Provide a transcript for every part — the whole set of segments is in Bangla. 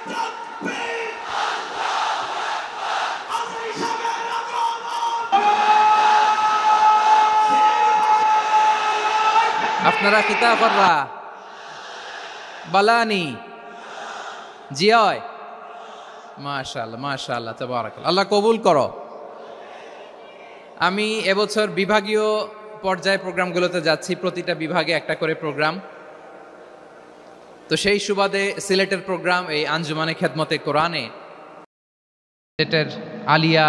আপনারা কিতাবরা বালানি জিয় মাশাআল্লাহ মাশাআল্লাহ তাবারাকাল্লাহ, আল্লাহ কবুল করো। আমি এবছর বিভাগীয় পর্যায়ে প্রোগ্রামগুলোতে যাচ্ছি, প্রতিটা বিভাগে একটা করে প্রোগ্রাম। তো সেই সুবাদে সিলেটের প্রোগ্রাম এই আঞ্জুমানে খেদমতে কোরআনে, সিলেটের আলিয়া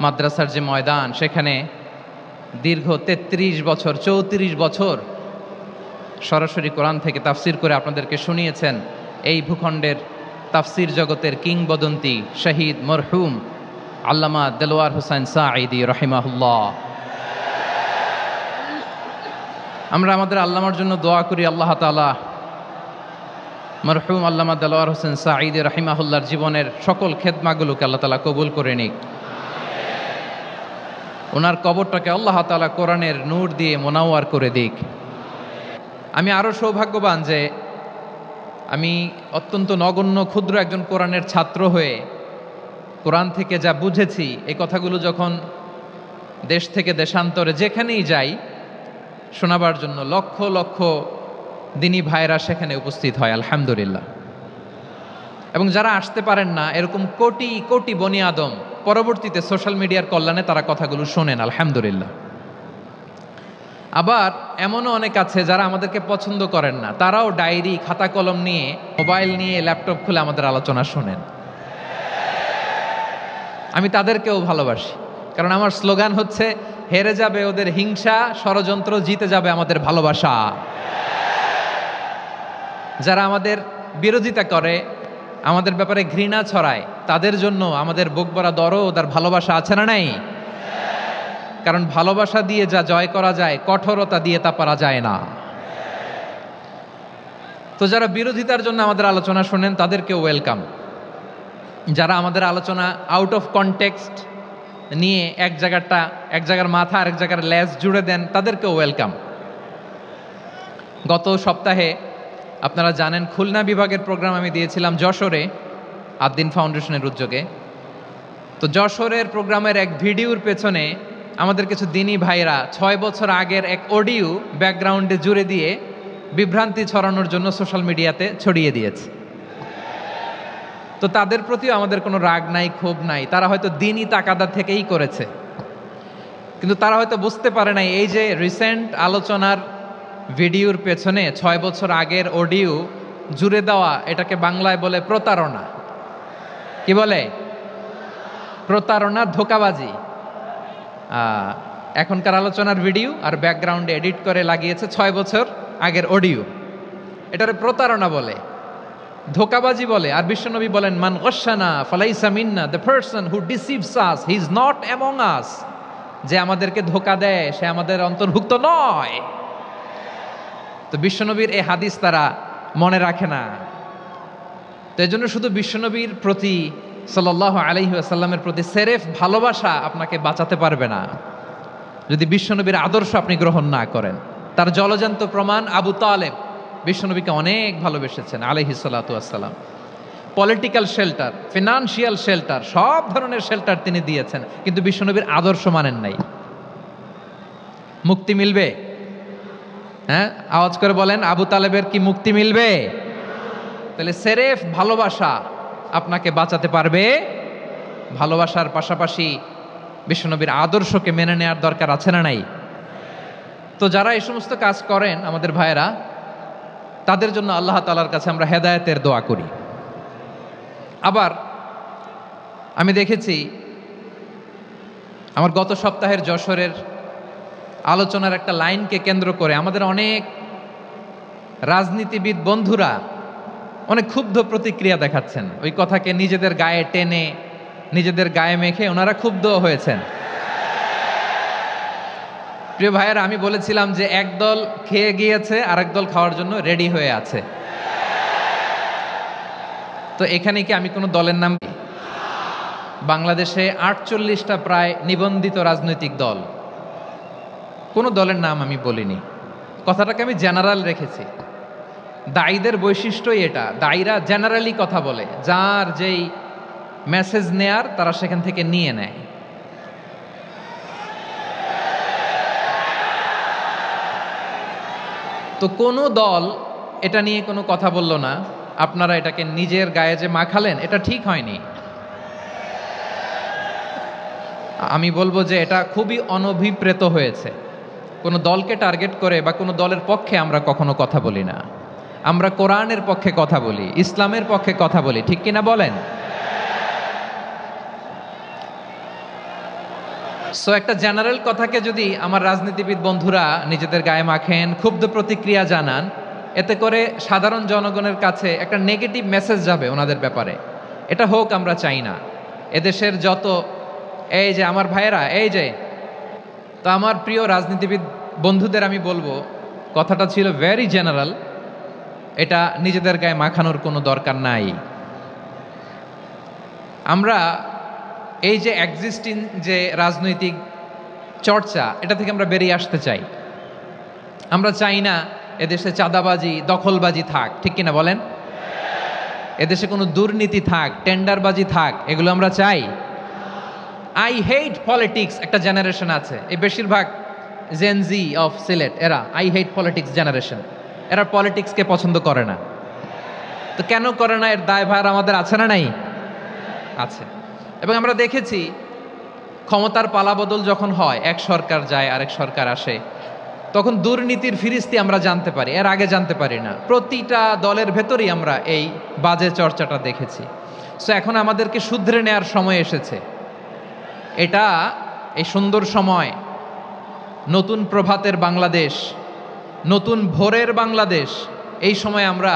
মাদ্রাসার যে ময়দান, সেখানে দীর্ঘ 33 বছর 34 বছর সরাসরি কোরআন থেকে তাফসির করে আপনাদেরকে শুনিয়েছেন এই ভূখণ্ডের তাফসির জগতের কিংবদন্তি শহীদ মরহুম আল্লামা দেলোয়ার হোসেন সাঈদী রাহিমাহুল্লাহ। আমরা আমাদের আল্লামার জন্য দোয়া করি, আল্লাহ তাআলা মরহুম আল্লামা দেলোয়ার হোসেন সাঈদী রাহিমাহুল্লাহর জীবনের সকল খেদমাগুলোকে আল্লাহ তাআলা কবুল করে নিক। ওনার কবরটাকে আল্লাহ তাআলা কোরআনের নূর দিয়ে মোনাওয়ার করে দিক। আমি আরও সৌভাগ্যবান যে আমি অত্যন্ত নগণ্য ক্ষুদ্র একজন কোরআনের ছাত্র হয়ে কোরআন থেকে যা বুঝেছি, এই কথাগুলো যখন দেশ থেকে দেশান্তরে যেখানেই যাই শোনাবার জন্য লক্ষ লক্ষ দিনী ভাইরা সেখানে উপস্থিত হয় আলহামদুলিল্লাহ। এবং যারা আসতে পারেন না, এরকম কোটি কোটি বনি আদম পরবর্তীতে সোশ্যাল মিডিয়ার কল্যাণে তারা কথাগুলো শোনেন আলহামদুলিল্লাহ। আবার এমনও অনেক আছে যারা আমাদেরকে পছন্দ করেন না, তারাও ডায়েরি খাতা কলম নিয়ে, মোবাইল নিয়ে, ল্যাপটপ খুলে আমাদের আলোচনা শোনেন। আমি তাদেরকেও ভালোবাসি, কারণ আমার স্লোগান হচ্ছে হেরে যাবে ওদের হিংসা, ষড়যন্ত্র, জিতে যাবে আমাদের ভালোবাসা। যারা আমাদের বিরোধিতা করে, আমাদের ব্যাপারে ঘৃণা ছড়ায়, তাদের জন্য আমাদের বুক ভরা দরদ আর ভালোবাসা আছে না নাই? কারণ ভালোবাসা দিয়ে যা জয় করা যায়, কঠোরতা দিয়ে তা পারা যায় না। তো যারা বিরোধিতার জন্য আমাদের আলোচনা শোনেন তাদেরকেও ওয়েলকাম। যারা আমাদের আলোচনা আউট অফ কনটেক্সট নিয়ে এক জায়গার মাথা আর এক জায়গার লেজ জুড়ে দেন, তাদেরকেও ওয়েলকাম। গত সপ্তাহে আপনারা জানেন খুলনা বিভাগের প্রোগ্রাম আমি দিয়েছিলাম যশোরে আদ্দিন ফাউন্ডেশনের উদ্যোগে। তো যশোরের প্রোগ্রামের এক ভিডিওর পেছনে আমাদের কিছু দিনী ভাইরা 6 বছর আগের এক অডিও ব্যাকগ্রাউন্ডে জুড়ে দিয়ে বিভ্রান্তি ছড়ানোর জন্য সোশ্যাল মিডিয়াতে ছড়িয়ে দিয়েছে। তো তাদের প্রতিও আমাদের কোনো রাগ নাই, ক্ষোভ নাই। তারা হয়তো দিনই তাকাদা থেকেই করেছে, কিন্তু তারা হয়তো বুঝতে পারে নাই এই যে রিসেন্ট আলোচনার ভিডিওর পেছনে 6 বছর আগের অডিও জুড়ে দেওয়া, এটাকে বাংলায় বলে প্রতারণা। কি বলে? প্রতারণা, ধোঁকাবাজি। এখনকার আলোচনার ভিডিও আর ব্যাকগ্রাউন্ডে এডিট করে লাগিয়েছে 6 বছর আগের অডিও। এটারে প্রতারণা বলে, ধোঁকাবাজি বলে। আর বিশ্বনবী বলেন, মান গশানা ফালাইসা মিন্না, the person who deceives us he is not among us. যে আমাদেরকে ধোঁকা দেয় সে আমাদের অন্তর্ভুক্ত নয়। তো বিশ্বনবীর এই হাদিস তারা মনে রাখে না। তো এই জন্য শুধু বিশ্বনবীর প্রতি সাল্লাল্লাহু আলাইহি ওয়াসাল্লামের প্রতি সেরেফ ভালোবাসা আপনাকে বাঁচাতে পারবে না যদি বিশ্বনবীর আদর্শ আপনি গ্রহণ না করেন। তার জলজান্ত প্রমাণ আবু তালেব বিশ্বনবীকে অনেক ভালোবেসেছেন আলাইহিস সালাতু ওয়াসসালাম। পলিটিক্যাল শেল্টার, ফিনান্সিয়াল শেল্টার, সব ধরনের শেল্টার তিনি দিয়েছেন, কিন্তু বিশ্বনবীর আদর্শ মানেন নাই। মুক্তি মিলবে? হ্যাঁ, আওয়াজ করে বলেন, আবু তালেবের কি মুক্তি মিলবে? তাহলে সেরেফ ভালোবাসা আপনাকে বাঁচাতে পারবে। ভালোবাসার পাশাপাশি বিশ্বনবীর আদর্শকে মেনে নেওয়ার দরকার আছে না নাই? তো যারা এই সমস্ত কাজ করেন আমাদের ভাইয়েরা, তাদের জন্য আল্লাহ তাআলার কাছে আমরা হেদায়েতের দোয়া করি। আবার আমি দেখেছি আমার গত সপ্তাহের যশোরের আলোচনার একটা লাইনকে কেন্দ্র করে আমাদের অনেক রাজনীতিবিদ বন্ধুরা অনেক ক্ষুব্ধ প্রতিক্রিয়া দেখাচ্ছেন। ওই কথাকে নিজেদের গায়ে টেনে, নিজেদের গায়ে মেখে ওনারা ক্ষুব্ধ হয়েছেন। প্রিয় ভাইয়েরা, আমি বলেছিলাম যে একদল খেয়ে গিয়েছে আর একদল খাওয়ার জন্য রেডি হয়ে আছে। তো এখানে কি আমি কোনো দলের নাম? বাংলাদেশে 48টা প্রায় নিবন্ধিত রাজনৈতিক দল, কোনো দলের নাম আমি বলিনি। কথাটাকে আমি জেনারেল রেখেছি। দায়ীদের বৈশিষ্ট্যই এটা, দায়ীরা জেনারেলি কথা বলে, যার যেই মেসেজ নেয়ার তারা সেখান থেকে নিয়ে নেয়। তো কোনো দল এটা নিয়ে কোনো কথা বলল না, আপনারা এটাকে নিজের গায়ে যে মাখালেন এটা ঠিক হয়নি। আমি বলবো যে এটা খুবই অনভিপ্রেত হয়েছে। কোনো দলকে টার্গেট করে বা কোনো দলের পক্ষে আমরা কখনো কথা বলি না। আমরা কোরআনের পক্ষে কথা বলি, ইসলামের পক্ষে কথা বলি, ঠিক কিনা বলেন? সো একটা জেনারেল কথাকে যদি আমার রাজনীতিবিদ বন্ধুরা নিজেদের গায়ে মাখেন, ক্ষুব্ধ প্রতিক্রিয়া জানান, এতে করে সাধারণ জনগণের কাছে একটা নেগেটিভ মেসেজ যাবে ওনাদের ব্যাপারে। এটা হোক আমরা চাই না। এদেশের যত এই যে আমার ভাইয়েরা, এই যে, তো আমার প্রিয় রাজনীতিবিদ বন্ধুদের আমি বলবো, কথাটা ছিল ভেরি জেনারেল, এটা নিজেদের গায়ে মাখানোর কোনো দরকার নাই। আমরা এই যে এক্সিস্টিং যে রাজনৈতিক চর্চা, এটা থেকে আমরা বেরিয়ে আসতে চাই। আমরা চাই না এদেশে চাঁদাবাজি, দখলবাজি থাক, ঠিক কিনা বলেন? এদেশে কোনো দুর্নীতি থাক, টেন্ডারবাজি থাক, এগুলো আমরা চাই। আই হেট পলিটিক্স একটা জেনারেশন আছে, এই বেশিরভাগ জেনজি অফ সিলেট, এরা আই হেট পলিটিক্স জেনারেশন, এরা পলিটিক্সকে পছন্দ করে না। তো কেন করে না, এর দায়ভার আমাদের আছে না নাই? আছে। এবং আমরা দেখেছি ক্ষমতার পালাবদল যখন হয়, এক সরকার যায় আরেক সরকার আসে, তখন দুর্নীতির ফিরিস্তি আমরা জানতে পারি, এর আগে জানতে পারি না। প্রতিটা দলের ভেতরেই আমরা এই বাজে চর্চাটা দেখেছি। সো এখন আমাদেরকে শুধরে নেওয়ার সময় এসেছে। এটা এই সুন্দর সময়, নতুন প্রভাতের বাংলাদেশ, নতুন ভোরের বাংলাদেশ, এই সময় আমরা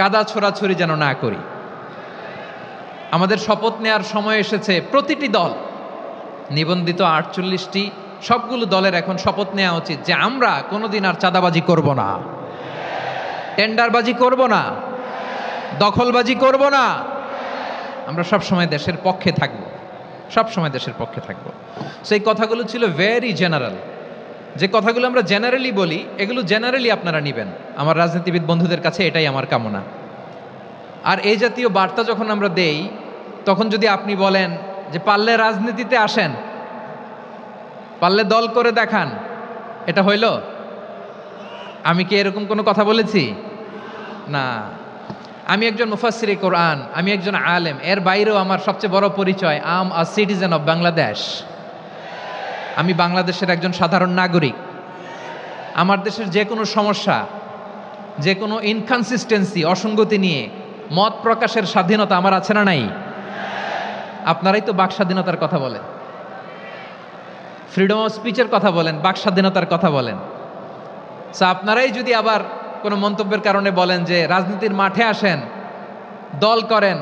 কাদা ছোড়াছুড়ি যেন না করি। আমাদের শপথ নেওয়ার সময় এসেছে। প্রতিটি দল, নিবন্ধিত 48টি, সবগুলো দলের এখন শপথ নেওয়া উচিত যে আমরা কোনোদিন আর চাঁদাবাজি করব না, টেন্ডারবাজি করব না, দখলবাজি করব না। আমরা সব সময় দেশের পক্ষে থাকব, সব সময় দেশের পক্ষে থাকব। সেই কথাগুলো ছিল ভেরি জেনারেল। যে কথাগুলো আমরা জেনারেলি বলি, এগুলো জেনারেলি আপনারা নেবেন। আমার রাজনীতিবিদ বন্ধুদের কাছে এটাই আমার কামনা। আর এই জাতীয় বার্তা যখন আমরা দেই, তখন যদি আপনি বলেন যে পারলে রাজনীতিতে আসেন, পারলে দল করে দেখান, এটা হইল? আমি কি এরকম কোনো কথা বলেছি? না। আমি একজন মুফাসসিরে কোরআন, আমি একজন আলেম, এর বাইরেও আমার সবচেয়ে বড় পরিচয় আম আ সিটিজেন অফ বাংলাদেশ। আমি বাংলাদেশের একজন সাধারণ নাগরিক। আমার দেশের যে কোনো সমস্যা, যে কোনো ইনকনসিস্টেন্সি, অসঙ্গতি নিয়ে মত প্রকাশের স্বাধীনতা আমার আছে না নাই? আপনারাই তো বাক স্বাধীনতার কথা বলেন, ফ্রিডম অফ স্পিচের কথা বলেন, বাক স্বাধীনতার কথা বলেন। সো আপনারাই যদি আবার কোনো মন্তব্যের কারণে বলেন যে রাজনীতির মাঠে আসেন, দল করেন,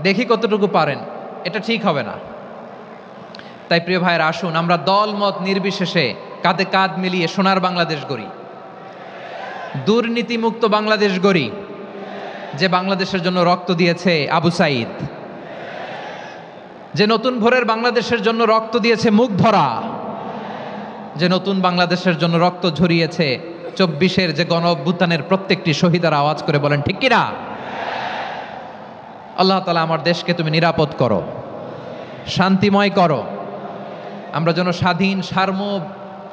দেখি কতটুকু পারেন, এটা ঠিক হবে না। তাই প্রিয় ভাইয়েরা, আসুন আমরা দল মত নির্বিশেষে কাঁধে কাঁধ মিলিয়ে সোনার বাংলাদেশ গড়ি, দুর্নীতিমুক্ত বাংলাদেশ গড়ি, যে বাংলাদেশের জন্য রক্ত দিয়েছে আবু সাঈদ, যে নতুন ভোরের বাংলাদেশের জন্য রক্ত দিয়েছে মুখ ধরা, যে নতুন বাংলাদেশের জন্য রক্ত ঝরিয়েছে 24-এর যে গণ অভ্যুত্থানের প্রত্যেকটি শহীদার আওয়াজ করে বলেন ঠিক কিনা? আল্লাহ তাআলা আমার দেশকে তুমি নিরাপদ করো, শান্তিময় করো, আমরা যেন স্বাধীন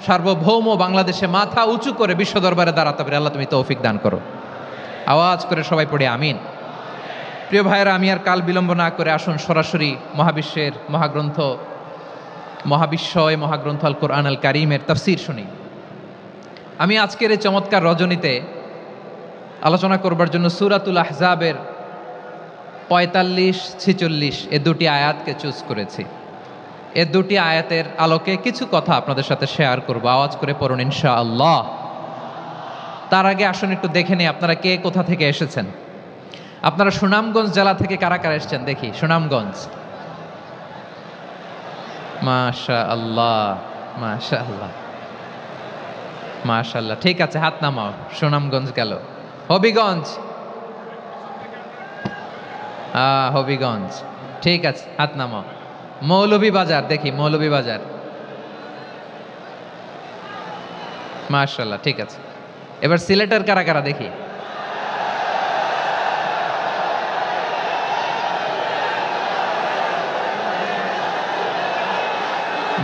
সার্বভৌম বাংলাদেশে মাথা উঁচু করে বিশ্ব দরবারে দাঁড়াতে পারি। আল্লাহ তুমি তৌফিক দান করো। আওয়াজ করে সবাই পড়ে আমিন। প্রিয় ভাইয়েরা, আমি আর কাল বিলম্ব না করে আসুন সরাসরি মহাবিশ্বের মহাগ্রন্থ, মহাবিশ্বয় মহাগ্রন্থ আল কোরআন আল কারীমের তাফসীর শুনি। আমি আজকের এই চমৎকার রজনীতে আলোচনা করবার জন্য সূরাতুল আহজাবের 45-46 এ দুটি আয়াতকে চুজ করেছি। এ দুটি আয়াতের আলোকে কিছু কথা আপনাদের সাথে শেয়ার করব। আওয়াজ করে পড়ুন ইনশাআল্লাহ। তার আগে আসুন একটু দেখে নিই আপনারা কে কোথা থেকে এসেছেন। আপনারা সুনামগঞ্জ জেলা থেকে কারা কারা এসেছেন দেখি। সুনামগঞ্জ, মাশাআল্লাহ মাশাআল্লাহ মাশাআল্লাহ, ঠিক আছে, হাত নামাও। সুনামগঞ্জ গেল। হবিগঞ্জ, হবিগঞ্জ, ঠিক আছে, হাত নামাও। মৌলভীবাজার, দেখি মৌলভীবাজার, মাশাআল্লাহ, ঠিক আছে। এবার সিলেটের কারা কারা দেখি।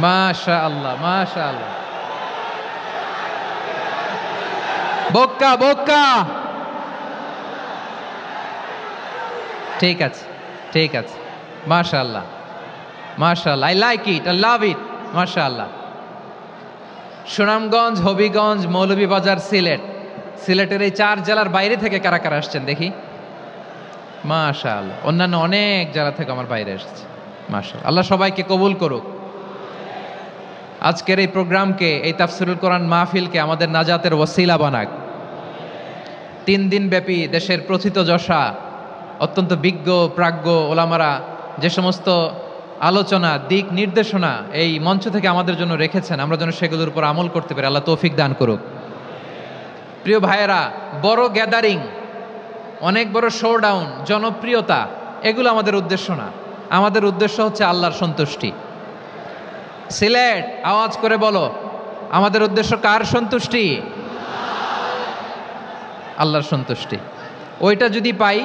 মাশাআল্লাহ, মাশাআল্লাহ। বক্কা বক্কা। ঠিক আছে, ঠিক আছে, মাশাআল্লাহ, মাশাআল্লাহ, I like it, I love it, মাশাআল্লাহ। সুনামগঞ্জ, হবিগঞ্জ, মৌলভীবাজার, সিলেট, সিলেটের এই 4 জেলার বাইরে থেকে কারা কারা আসছেন দেখি? মাশাআল্লাহ। অন্যান্য অনেক জেলা থেকে আমার বাইরে এসেছে, মাশাআল্লাহ। আল্লাহ সবাইকে কবুল করুক। আজকের এই প্রোগ্রামকে, এই তাফসিরুল কোরআন মাহফিলকে আমাদের নাজাতের ওসিলা বানাক। 3 দিন ব্যাপী দেশের প্রথিতযশা অত্যন্ত বিজ্ঞ প্রাজ্ঞ ওলামারা যে সমস্ত আলোচনা, দিক নির্দেশনা এই মঞ্চ থেকে আমাদের জন্য রেখেছেন, আমরা যেন সেগুলোর উপর আমল করতে পারি। আল্লাহ তৌফিক দান করুক। প্রিয় ভাইয়েরা, বড় গ্যাদারিং, অনেক বড় শোডাউন, জনপ্রিয়তা, এগুলো আমাদের উদ্দেশ্য না। আমাদের উদ্দেশ্য হচ্ছে আল্লাহর সন্তুষ্টি। সিলেট, আওয়াজ করে বলো, আমাদের উদ্দেশ্য কার সন্তুষ্টি? আল্লাহর সন্তুষ্টি। ওইটা যদি পাই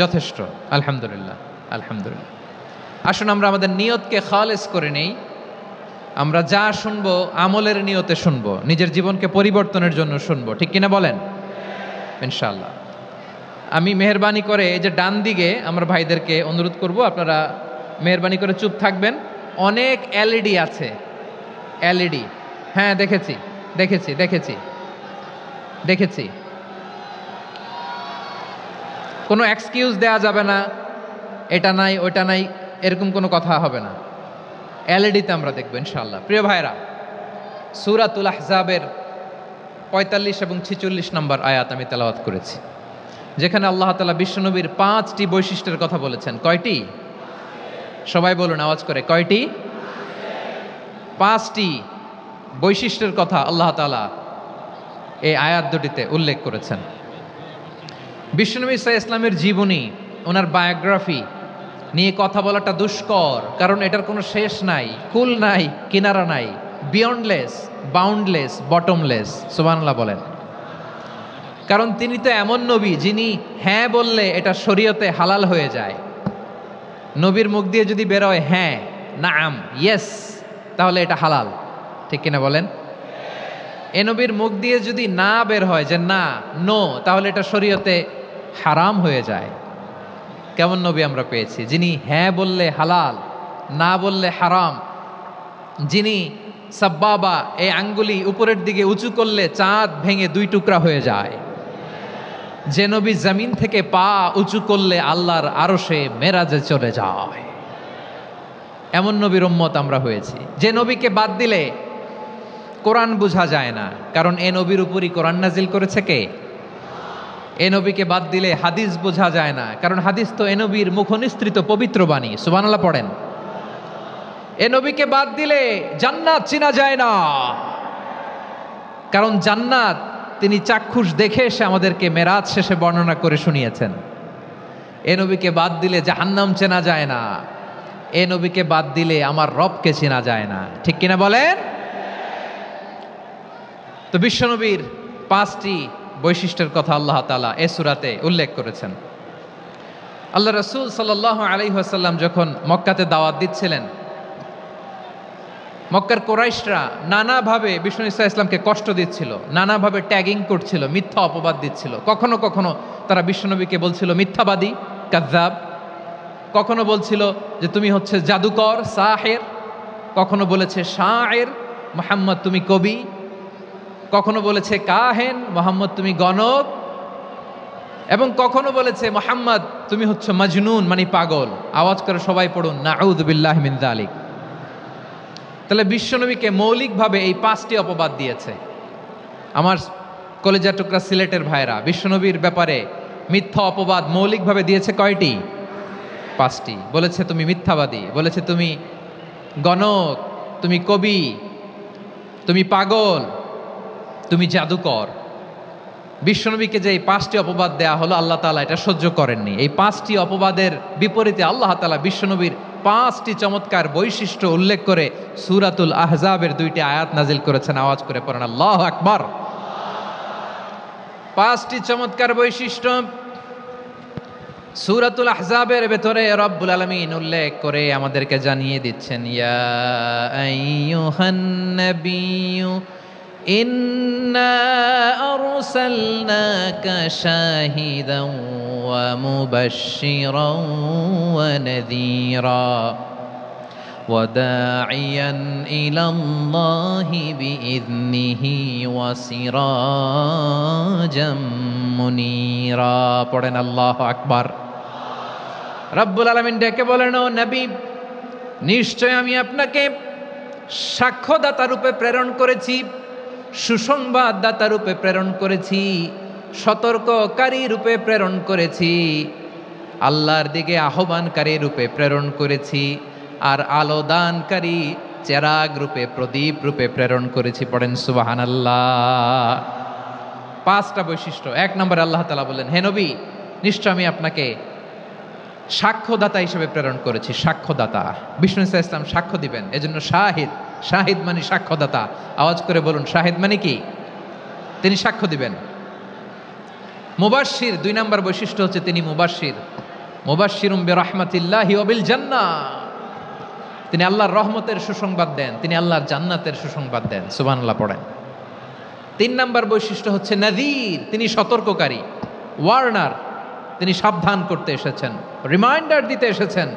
যথেষ্ট, আলহামদুলিল্লাহ, আলহামদুলিল্লাহ। আসুন আমরা আমাদের নিয়তকে খালেস করে নেই। আমরা যা শুনবো আমলের নিয়তে শুনবো, নিজের জীবনকে পরিবর্তনের জন্য শুনবো, ঠিক কিনা বলেন? ইনশাআল্লাহ। আমি মেহরবানি করে এই যে ডান দিকে আমার ভাইদেরকে অনুরোধ করব, আপনারা মেহরবানি করে চুপ থাকবেন। অনেক এলইডি আছে, এলইডি, হ্যাঁ দেখেছি দেখেছি দেখেছি দেখেছি। কোনো এক্সকিউজ দেয়া যাবে না, এটা নাই ওইটা নাই, এরকম কোনো কথা হবে না। এলইডিতে আমরা দেখবো ইনশাআল্লাহ। প্রিয় ভাইরা, সূরাতুল আহজাবের 45 এবং 46 নম্বর আয়াত আমি তেলাওয়াত করেছি, যেখানে আল্লাহ তাআলা বিশ্বনবীর 5টি বৈশিষ্ট্যের কথা বলেছেন। কয়টি? সবাই বলুন আওয়াজ করে, কয়টি? 5টি বৈশিষ্ট্যের কথা আল্লাহ তাআলা এই আয়াত দুটিতে উল্লেখ করেছেন। বিশ্বনবী সাল্লাল্লাহু আলাইহি ইসলামের জীবনী, ওনার বায়োগ্রাফি নিয়ে কথা বলাটা দুষ্কর, কারণ এটার কোনো শেষ নাই, কুল নাই, কিনারা নাই, বিয়ন্ডলেস, বাউন্ডলেস, বটমলেস। সুবহানাল্লাহ বলেন। কারণ তিনি তো এমন নবী যিনি হ্যাঁ বললে এটা শরীয়তে হালাল হয়ে যায়। নবীর মুখ দিয়ে যদি বেরোয় হ্যাঁ, নাম, ইয়েস, তাহলে এটা হালাল, ঠিক কিনা বলেন? এ নবীর মুখ দিয়ে যদি না বের হয় যে না, নো, তাহলে এটা শরীয়তে হারাম হয়ে যায়। কেমন নবী আমরা পেয়েছি, যিনি হ্যাঁ বললে হালাল, না বললে হারাম, যিনি সাব্বাবা, এই আঙ্গুলি উপরের দিকে উঁচু করলে চাঁদ ভেঙে 2 টুকরা হয়ে যায়, যে নবী জমিন থেকে পা উঁচু করলে আল্লাহর আরশে মেরাজে চলে যায়, এমন নবীর উম্মত আমরা হয়েছি। যে নবীকে বাদ দিলে কোরআন বোঝা যায় না, কারণ এ নবীর উপরই কোরআন নাজিল করেছে কে? এ নবীকে বাদ দিলে হাদিস বোঝা যায় না, কারণ হাদিস তো এ নবীর মুখনিসৃত পবিত্র বাণী। সুবহানাল্লাহ পড়েন। এ নবীকে বাদ দিলে জান্নাত চেনা যায় না, কারণ জান্নাত তিনি চাক্ষুষ দেখে এসে আমাদেরকে মেরাজ শেষে বর্ণনা করে শুনিয়েছেন। এ নবীকে বাদ দিলে জাহান্নাম চেনা যায় না, এ নবীকে বাদ দিলে আমার রবকে চেনা যায় না, ঠিক কিনা বলেন? তো বিশ্বনবীর 5টি বৈশিষ্ট্যের কথা আল্লাহ তাআলা এই সূরাতে উল্লেখ করেছেন। আল্লাহ রাসূল সাল্লাল্লাহু আলাইহি ওয়াসাল্লাম যখন মক্কাতে দাওয়াত দিচ্ছিলেন, মক্কার কুরাইশরা নানাভাবে বিষ্ণু ইসা ইসলামকে কষ্ট দিচ্ছিল, নানাভাবে ট্যাগিং করছিল, মিথ্যা অপবাদ দিচ্ছিল। কখনো কখনো তারা বিশ্বনবীকে বলছিল মিথ্যাবাদী, কাযযাব। কখনো বলছিল যে তুমি হচ্ছে জাদুকর, সাহের। কখনো বলেছে শায়ের, মুহাম্মদ তুমি কবি। কখনো বলেছে কাহেন, মুহাম্মদ তুমি গণক। এবং কখনো বলেছে মুহাম্মদ তুমি হচ্ছে মাজনুন, মানে পাগল। আওয়াজ করে সবাই পড়ুন, নাউযু বিল্লাহি মিন যালিক। তাহলে বিশ্বনবীকে মৌলিকভাবে এই 5টি অপবাদ দিয়েছে। আমার কলেজার টুকরা সিলেটের ভাইরা, বিশ্বনবীর ব্যাপারে মিথ্যা অপবাদ মৌলিকভাবে দিয়েছে কয়টি? 5টি। বলেছে তুমি মিথ্যাবাদী, বলেছে তুমি গণক, তুমি কবি, তুমি পাগল, তুমি জাদুকর। বিশ্বনবীকে যে এই 5টি অপবাদ দেয়া হলো, আল্লাহ তাআলা এটা সহ্য করেননি। এই 5টি অপবাদের বিপরীতে আল্লাহ তাআলা বিশ্বনবীর 5টি চমৎকার বৈশিষ্ট্য উল্লেখ করে সূরাতুল আহজাবের 2টি আয়াত নাজিল করেছেন। আওয়াজ করে পড়েন আল্লাহু আকবার। 5টি চমৎকার বৈশিষ্ট্য। সূরাতুল আহজাবের ভেতরে রব্বুল আলামিন উল্লেখ করে আমাদেরকে জানিয়ে দিচ্ছেন, ইয়া আইয়ুহান নাবিয়্যু ইন্না আরসালনাকা শাহিদান ওয়া মুবাশশিরান ওয়া নাযীরা وداعيا إلى الله بإذنه وسراجا منيرا পড়েন আল্লাহু আকবার। রব্বুল আলামিন ডেকে বলেন, ও নবী, নিশ্চয় আমি আপনাকে সাক্ষ্যদাতা রূপে প্রেরণ করেছি, সুসংবাদদাতা রূপে প্রেরণ করেছি, সতর্ককারী রূপে প্রেরণ করেছি, আল্লাহর দিকে আহ্বানকারী রূপে প্রেরণ করেছি, আর আলো দানকারী চেরাগ রূপে, প্রদীপ রূপে প্রেরণ করেছি। পড়েন সুবহানাল্লাহ। 5টা বৈশিষ্ট্য। 1 নম্বরে আল্লাহ তাআলা বললেন, হে নবী, নিশ্চয় আমি আপনাকে সাক্ষ্যদাতা হিসেবে প্রেরণ করেছি। সাক্ষ্যদাতা, বিষ্ণু ইসা ইসলাম সাক্ষ্য দিবেন, এজন্য শাহিদ। শাহিদ মানে সাক্ষ্যদাতা। আওয়াজ করে বলুন, শাহিদ মানে কি? তিনি সাক্ষ্য দিবেন। মুবাশশির, 2 নম্বর বৈশিষ্ট্য হচ্ছে তিনি মুবাশশির। মুবাশশিরুম বিরাহমাতিল্লাহি ওয়া বিল জান্নাহ, তিনি আল্লাহর রহমতের সুসংবাদ দেন, তিনি আল্লাহর জান্নাতের সুসংবাদ দেন। সুবহানাল্লাহ পড়েন। 3 নম্বর বৈশিষ্ট্য হচ্ছে নাযীর, তিনি সতর্ককারী, ওয়ার্নার, তিনি সাবধান করতে এসেছেন, রিমাইন্ডার দিতে এসেছেন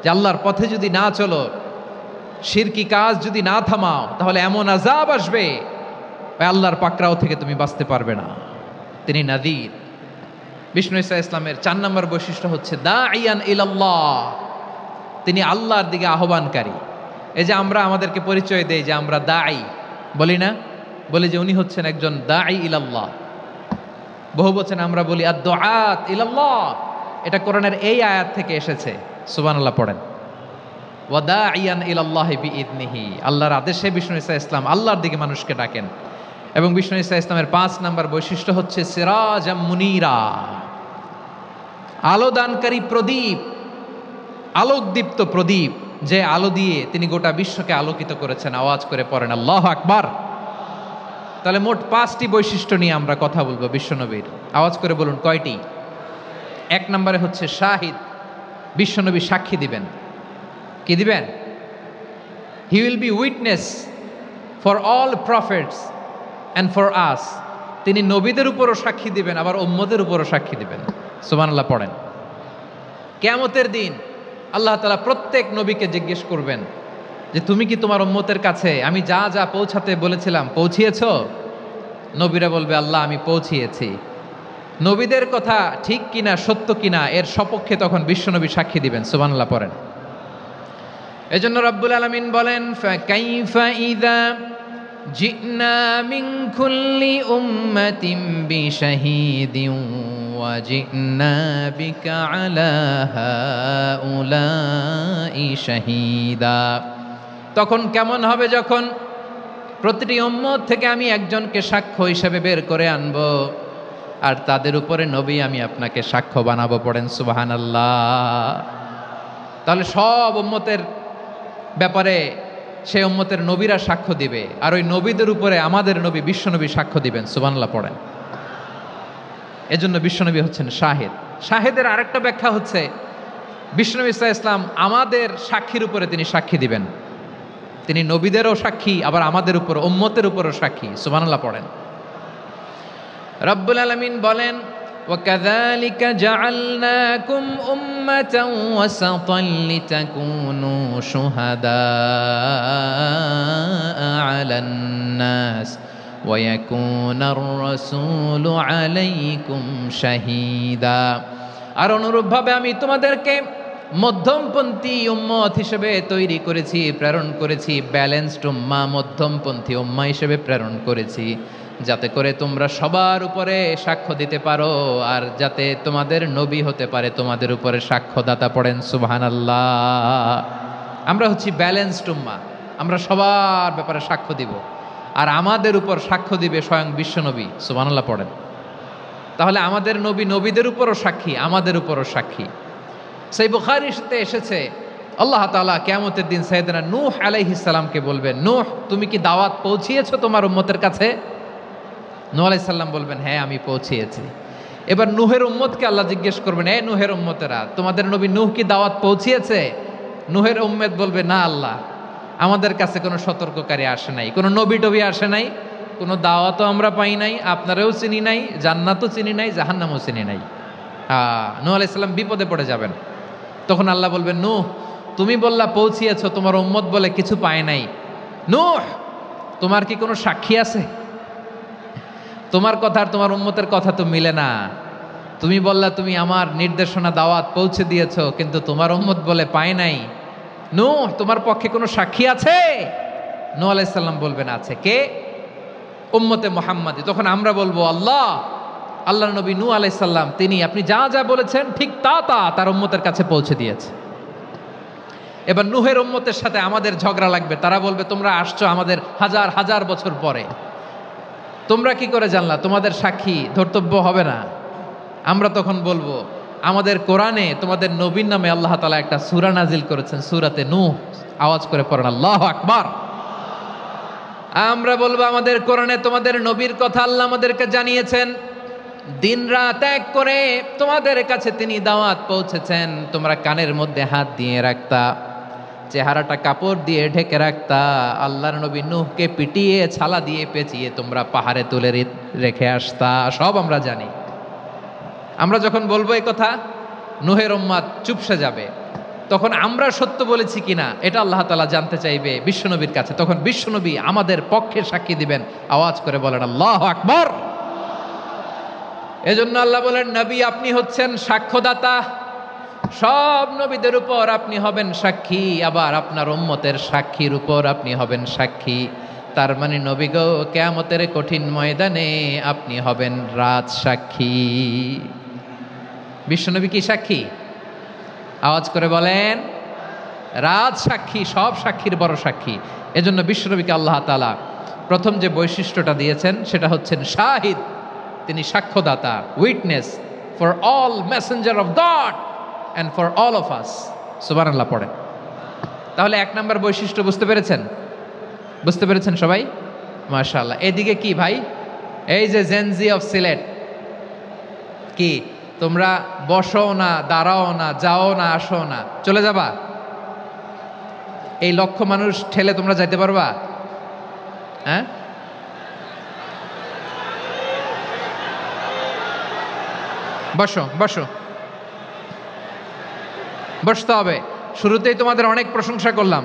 যে আল্লাহর পথে যদি না চলো, শিরকি কাজ যদি না থামাও, তাহলে এমন আযাব আসবে আল্লাহর পাকড়াও থেকে তুমি বাঁচতে পারবে না। তিনি নাযীর। বিষ্ণু ইসা ইসলামের 4 নম্বর বৈশিষ্ট্য হচ্ছে দাঈয়ান ইলাল্লাহ, তিনি আল্লাহর দিকে আহ্বানকারী। এই যে আমরা আমাদেরকে পরিচয় দেই যে আমরা দাঈ, বলি না? বলি যে উনি হচ্ছেন একজন দাঈ ইলাল্লাহ। বহু বচনে আমরা বলি আদ-দুআত ইলাল্লাহ। এটা কোরআনের এই আয়াত থেকে এসেছে। সুবহানাল্লাহ পড়েন। ওয়া দাঈয়ান ইলাল্লাহি বিইذনিহি, আল্লাহর আদেশে বিষ্ণু ইসা ইসলাম আল্লাহর দিকে মানুষকে ডাকেন। এবং বিষ্ণু ইসা ইসলামের 5 নম্বর বৈশিষ্ট্য হচ্ছে সিরাজাম মুনীরা, আলোদানকারী প্রদীপ, আলোকদীপ্ত প্রদীপ, যে আলো দিয়ে তিনি গোটা বিশ্বকে আলোকিত করেছেন। আওয়াজ করে পড়েন আল্লাহু আকবার। তাহলে মোট 5টি বৈশিষ্ট্য নিয়ে আমরা কথা বলবো বিশ্বনবীর। আওয়াজ করে বলুন কয়টি? 1 নম্বরে হচ্ছে শাহিদ, বিশ্বনবী সাক্ষী দিবেন। কি দিবেন? He will be witness for all prophets and for us, তিনি নবীদের উপরও সাক্ষী দিবেন, আবার উম্মতের উপরও সাক্ষী দিবেন। সুবহানাল্লাহ পড়েন। কিয়ামতের দিন আল্লাহ তাআলা প্রত্যেক নবীকে জিজ্ঞেস করবেন যে তুমি কি তোমার উম্মতের কাছে আমি যা যা পৌঁছাতে বলেছিলাম পৌঁছিয়েছো? নবীরা বলবে, আল্লাহ আমি পৌঁছিয়েছি। নবীদের কথা ঠিক কিনা, সত্য কিনা, এর সপক্ষে তখন বিশ্বনবী সাক্ষী দিবেন। সুবহানাল্লাহ পড়েন। এজন্য রব্বুল আলামিন বলেন, ফাকাইফা ইযা জি'না মিন কুল্লি উম্মাতিন বিশাহীদিন ওয়া জি'না বিকা আলা হাউলাই শাহীদা। তখন কেমন হবে যখন প্রতিটি উম্মত থেকে আমি একজনকে সাক্ষ্য হিসেবে বের করে আনব, আর তাদের উপরে নবী আমি আপনাকে সাক্ষ্য বানাবো। পড়েন সুবহানাল্লাহ। তাহলে সব উম্মতের ব্যাপারে সেই উম্মতের নবীরা সাক্ষ্য দিবে, আর ওই নবীদের উপরে আমাদের নবী বিশ্বনবী সাক্ষ্য দিবেন। সুবহানাল্লাহ পড়েন। এজন্য বিশ্বনবী হচ্ছেন শাহিদ। শাহিদের আরেকটা ব্যাখ্যা হচ্ছে বিশ্বনবী সাল্লাল্লাহু আলাইহি ওয়াসাল্লাম আমাদের সাক্ষীর উপরে তিনি সাক্ষী দিবেন। তিনি নবীদেরও সাক্ষী, আবার আমাদের উপর, উম্মতের উপরও সাক্ষী। সুবহানাল্লাহ পড়েন। রব্বুল আলামিন বলেন, وَكَذَلِكَ جَعَلْنَاكُمْ أُمَّةً وَسَطًا لِتَكُونُوا شُهَدَاءَ عَلَى النَّاسِ وَيَكُونَ الرَّسُولُ عَلَيْكُمْ شَهِيدًا। আর অনুরূপভাবে আমি তোমাদেরকে মধ্যমপন্থী উম্মত হিসেবে তৈরি করেছি, প্রেরণ করেছি। ব্যালেন্সড উম্মাহ, মধ্যমপন্থী উম্মাহ হিসেবে প্রেরণ করেছি, যাতে করে তোমরা সবার উপরে সাক্ষ্য দিতে পারো, আর যাতে তোমাদের নবী হতে পারে তোমাদের উপরে সাক্ষ্যদাতা। পড়েন সুবহানাল্লাহ। আমরা হচ্ছি ব্যালেন্সড উম্মাহ, আমরা সবার ব্যাপারে সাক্ষ্য দিব, আর আমাদের উপর সাক্ষ্য দিবে স্বয়ং বিশ্বনবী। সুবহানাল্লাহ পড়েন। তাহলে আমাদের নবী নবীদের উপরও সাক্ষী, আমাদের উপরও সাক্ষী। সেই বুখারীতে এসেছে আল্লাহ তাআলা কিয়ামতের দিন সাইয়েদনা নূহ আলাইহিস সালামকে বলবেন, নূহ তুমি কি দাওয়াত পৌঁছিয়েছো তোমার উম্মতের কাছে? নূহ আলাইহিস সালাম বলবেন, হ্যাঁ আমি পৌঁছিয়েছি। এবার নূহের উম্মতকে আল্লাহ জিজ্ঞেস করবেন, এ নূহের উম্মতেরা, তোমাদের নবী নূহ কি দাওয়াত পৌঁছিয়েছে? নূহের উম্মত বলবে, না আল্লাহ, আমাদের কাছে কোনো সতর্ককারী আসে নাই, কোনো নবী টবি আসে নাই, কোনো দাওয়াতও আমরা পাই নাই, আপনারাও চিনি নাই, জান্নাতও চিনি নাই, জাহান্নামও চিনি নাই। নূহ আলাইহিস সালাম বিপদে পড়ে যাবেন। তখন আল্লাহ বলবেন, নূহ তুমি বললা পৌঁছিয়েছো, তোমার উম্মত বলে কিছু পায় নাই। নূহ তোমার কি কোনো সাক্ষী আছে? তোমার কথা আর তোমার উম্মতের কথা তো মিলে না। তুমি বললা তুমি আমার নির্দেশনা দাওয়াত পৌঁছে দিয়েছো, কিন্তু তোমার উম্মত বলে পায় নাই। নূহ তোমার পক্ষে কোনো সাক্ষী আছে? নূহ আলাইহিস সালাম বলবেন, আছে। কে? উম্মতে মুহাম্মাদি। তখন আমরা বলবো, আল্লাহ, আল্লাহর নবী নূহ আলাইহিস সালাম তিনি আপনি যা যা বলেছেন ঠিক তা তা তার উম্মতের কাছে পৌঁছে দিয়েছে। এবার নূহের উম্মতের সাথে আমাদের ঝগড়া লাগবে। তারা বলবে, তোমরা আসছো আমাদের হাজার হাজার বছর পরে, তোমরা কি করে জানলা? তোমাদের সাক্ষী ধর্তব্য হবে না? আমরা তখন বলবো, আমাদের কোরআনে তোমাদের নবীর নামে আল্লাহ তাআলা একটা সূরা নাজিল করেছেন, সূরাতে নূহ। আওয়াজ করে পড়েন আল্লাহু আকবার। আমরা বলবো, আমাদের কোরআনে তোমাদের নবীর কথা আল্লাহ আমাদেরকে জানিয়েছেন, দিন রাত এক করে তোমাদের কাছে তিনি দাওয়াত পৌঁছেছেন। তোমরা কানের মধ্যে হাত দিয়ে রাখতা, চেহারাটা কাপড় দিয়ে ঢেকে রাখতা, আল্লাহর নবী নূহকে পিটিয়ে ছালা দিয়ে পেঁচিয়ে তোমরা পাহাড়ে তুলে রেখে আসতা, সব আমরা জানি। আমরা যখন বলবো এই কথা, নূহের উম্মত চুপসে যাবে। তখন আমরা সত্য বলেছি কিনা এটা আল্লাহ তাআলা জানতে চাইবে বিশ্বনবীর কাছে। তখন বিশ্বনবী আমাদের পক্ষে সাক্ষী দিবেন। আওয়াজ করে বলেন আল্লাহু আকবার। এজন্য আল্লাহ বলেন, নবী আপনি হচ্ছেন সাক্ষ্যদাতা, সব নবীদের উপর আপনি হবেন সাক্ষী, আবার আপনার উম্মতের সাক্ষীর উপর আপনি হবেন সাক্ষী। তার মানে নবী গো, কিয়ামতের কঠিন ময়দানে আপনি হবেন রাজ সাক্ষী। বিশ্বনবী কি সাক্ষী? আওয়াজ করে বলেন, রাজ সাক্ষী, সব সাক্ষীর বড় সাক্ষী। এজন্য বিশ্বনবীকে আল্লাহ তাআলা প্রথম যে বৈশিষ্ট্যটা দিয়েছেন সেটা হচ্ছেন শাহিদ। তিনি সাক্ষ্যদাতা, witness for all messenger of God and for all of us. সুবহানাল্লাহ পড়েন। তাহলে এক নাম্বার বৈশিষ্ট্য বুঝতে পেরেছেন? বুঝতে পেরেছেন সবাই? মাশাআল্লাহ। এদিকে কি ভাই, এই যে জেনজি অফ সিলেট, কি তোমরা বসো না, দাঁড়াও না, যাও না, আসো না, চলে যাবা? এই লক্ষ মানুষ ঠেলে তোমরা যাইতে পারবা? হ্যাঁ, বসো বসো, বসতে হবে। শুরুতেই তোমাদের অনেক প্রশংসা করলাম,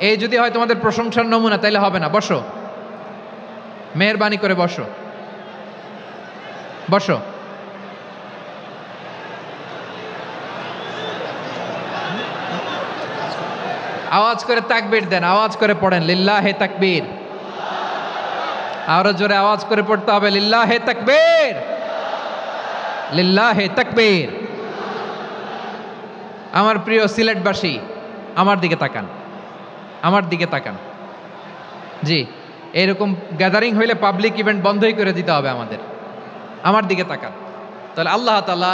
এই যদি হয় তোমাদের প্রশংসার নমুনা, তাইলে হবে না। বসো, মেহেরবানি করে বসো, বসো। আওয়াজ করে তাকবীর দেন, আওয়াজ করে পড়েন লিল্লাহে তাকবীর। আরো জোরে আওয়াজ করে পড়তে হবে, লিল্লাহে তাকবীর, লিল্লাহে তাকবীর। আমার প্রিয় সিলেটবাসী, আমার দিকে তাকান, আমার দিকে তাকান। জি, এরকম গ্যাদারিং হইলে পাবলিক ইভেন্ট বন্ধই করে দিতে হবে আমাদের। আমার দিকে তাকান। তাহলে আল্লাহ তাআলা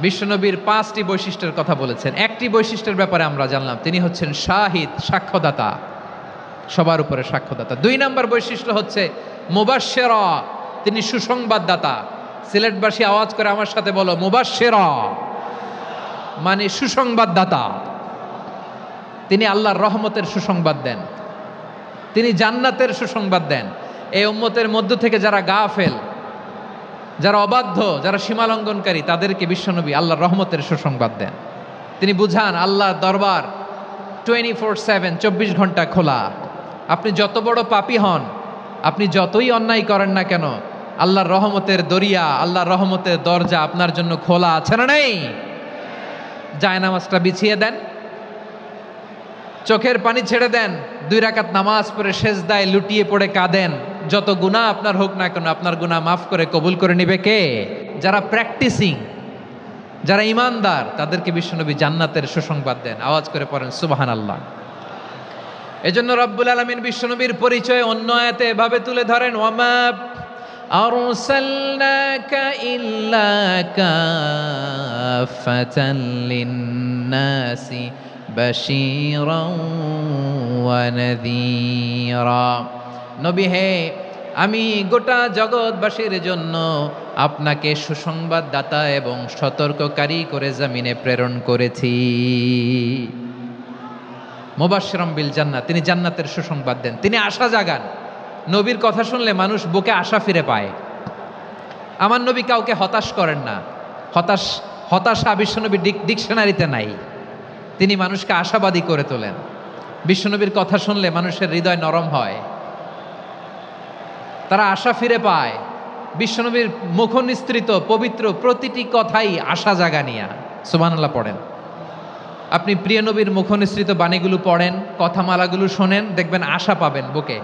বিশ্বনবীর 5টি বৈশিষ্ট্যের কথা বলেছেন। একটি বৈশিষ্ট্যের ব্যাপারে আমরা জানলাম, তিনি হচ্ছেন শাহিদ, সাক্ষ্যদাতা, সবার উপরে সাক্ষ্যদাতা। 2 নাম্বার বৈশিষ্ট্য হচ্ছে মুবাশশিরা, তিনি সুসংবাদদাতা। সিলেটবাসী আওয়াজ করে আমার সাথে বলো, মুবাশশিরা মানে সুসংবাদদাতা। তিনি আল্লাহর রহমতের সুসংবাদ দেন, তিনি জান্নাতের সুসংবাদ দেন। এই উম্মতের মধ্য থেকে যারা গাফেল, যারা অবাধ্য, যারা সীমালঙ্ঘনকারী, তাদেরকে বিশ্বনবী আল্লাহর রহমতের সুসংবাদ দেন। তিনি বুঝান আল্লাহর দরবার 24/7, 24 ঘন্টা খোলা। আপনি যত বড় পাপী হন, আপনি যতই অন্যায় করেন না কেন, আল্লাহর রহমতের দরিয়া, আল্লাহর রহমতের দরজা আপনার জন্য খোলা আছে না নেই? জায়নামাজটা বিছিয়ে দেন, চোখের পানি ছেড়ে দেন, 2 রাকাত নামাজ পড়ে সেজদায় লুটিয়ে পড়ে কাঁদেন। যত গুনাহ আপনার হোক না কেন, আপনার গুনাহ মাফ করে কবুল করে নিবে কে? যারা প্র্যাকটিসিং, যারা ইমানদার, তাদেরকে বিশ্বনবী জান্নাতের সুসংবাদ দেন। আওয়াজ করে পড়েন সুবহানাল্লাহ। এজন্য রব্বুল আলামিন বিশ্বনবীর পরিচয় অন্য আয়াতে এভাবে তুলে ধরেন, ওয়ামা আরসালনাকা ইল্লা কাফাতান লিন্নাসি বাশীরাও ওয়া নাযীরা। নবী হে, আমি গোটা জগৎবাসীর জন্য আপনাকে সুসংবাদদাতা এবং সতর্ককারী করে জমিনে প্রেরণ করেছি। মুবাশশিরাম বিল জান্নাত, তিনি জান্নাতের সুসংবাদ দেন, তিনি আশা জাগান। নবীর কথা শুনলে মানুষ বুকে আশা ফিরে পায়। আমার নবী কাউকে হতাশ করেন না। হতাশা বিশ্বনবীর ডিকশনারিতে নাই। তিনি মানুষকে আশাবাদী করে তোলেন। বিশ্বনবীর কথা শুনলে মানুষের হৃদয় নরম হয়, তারা আশা ফিরে পায়। বিশ্বনবীর মুখ নিঃসৃত পবিত্র প্রতিটি কথাই আশা জাগানিয়া। সুবহানাল্লাহ পড়েন। আপনি প্রিয় নবীর মুখ নিঃসৃত বাণীগুলো পড়েন, কথামালাগুলো শোনেন, দেখবেন আশা পাবেন, বুকে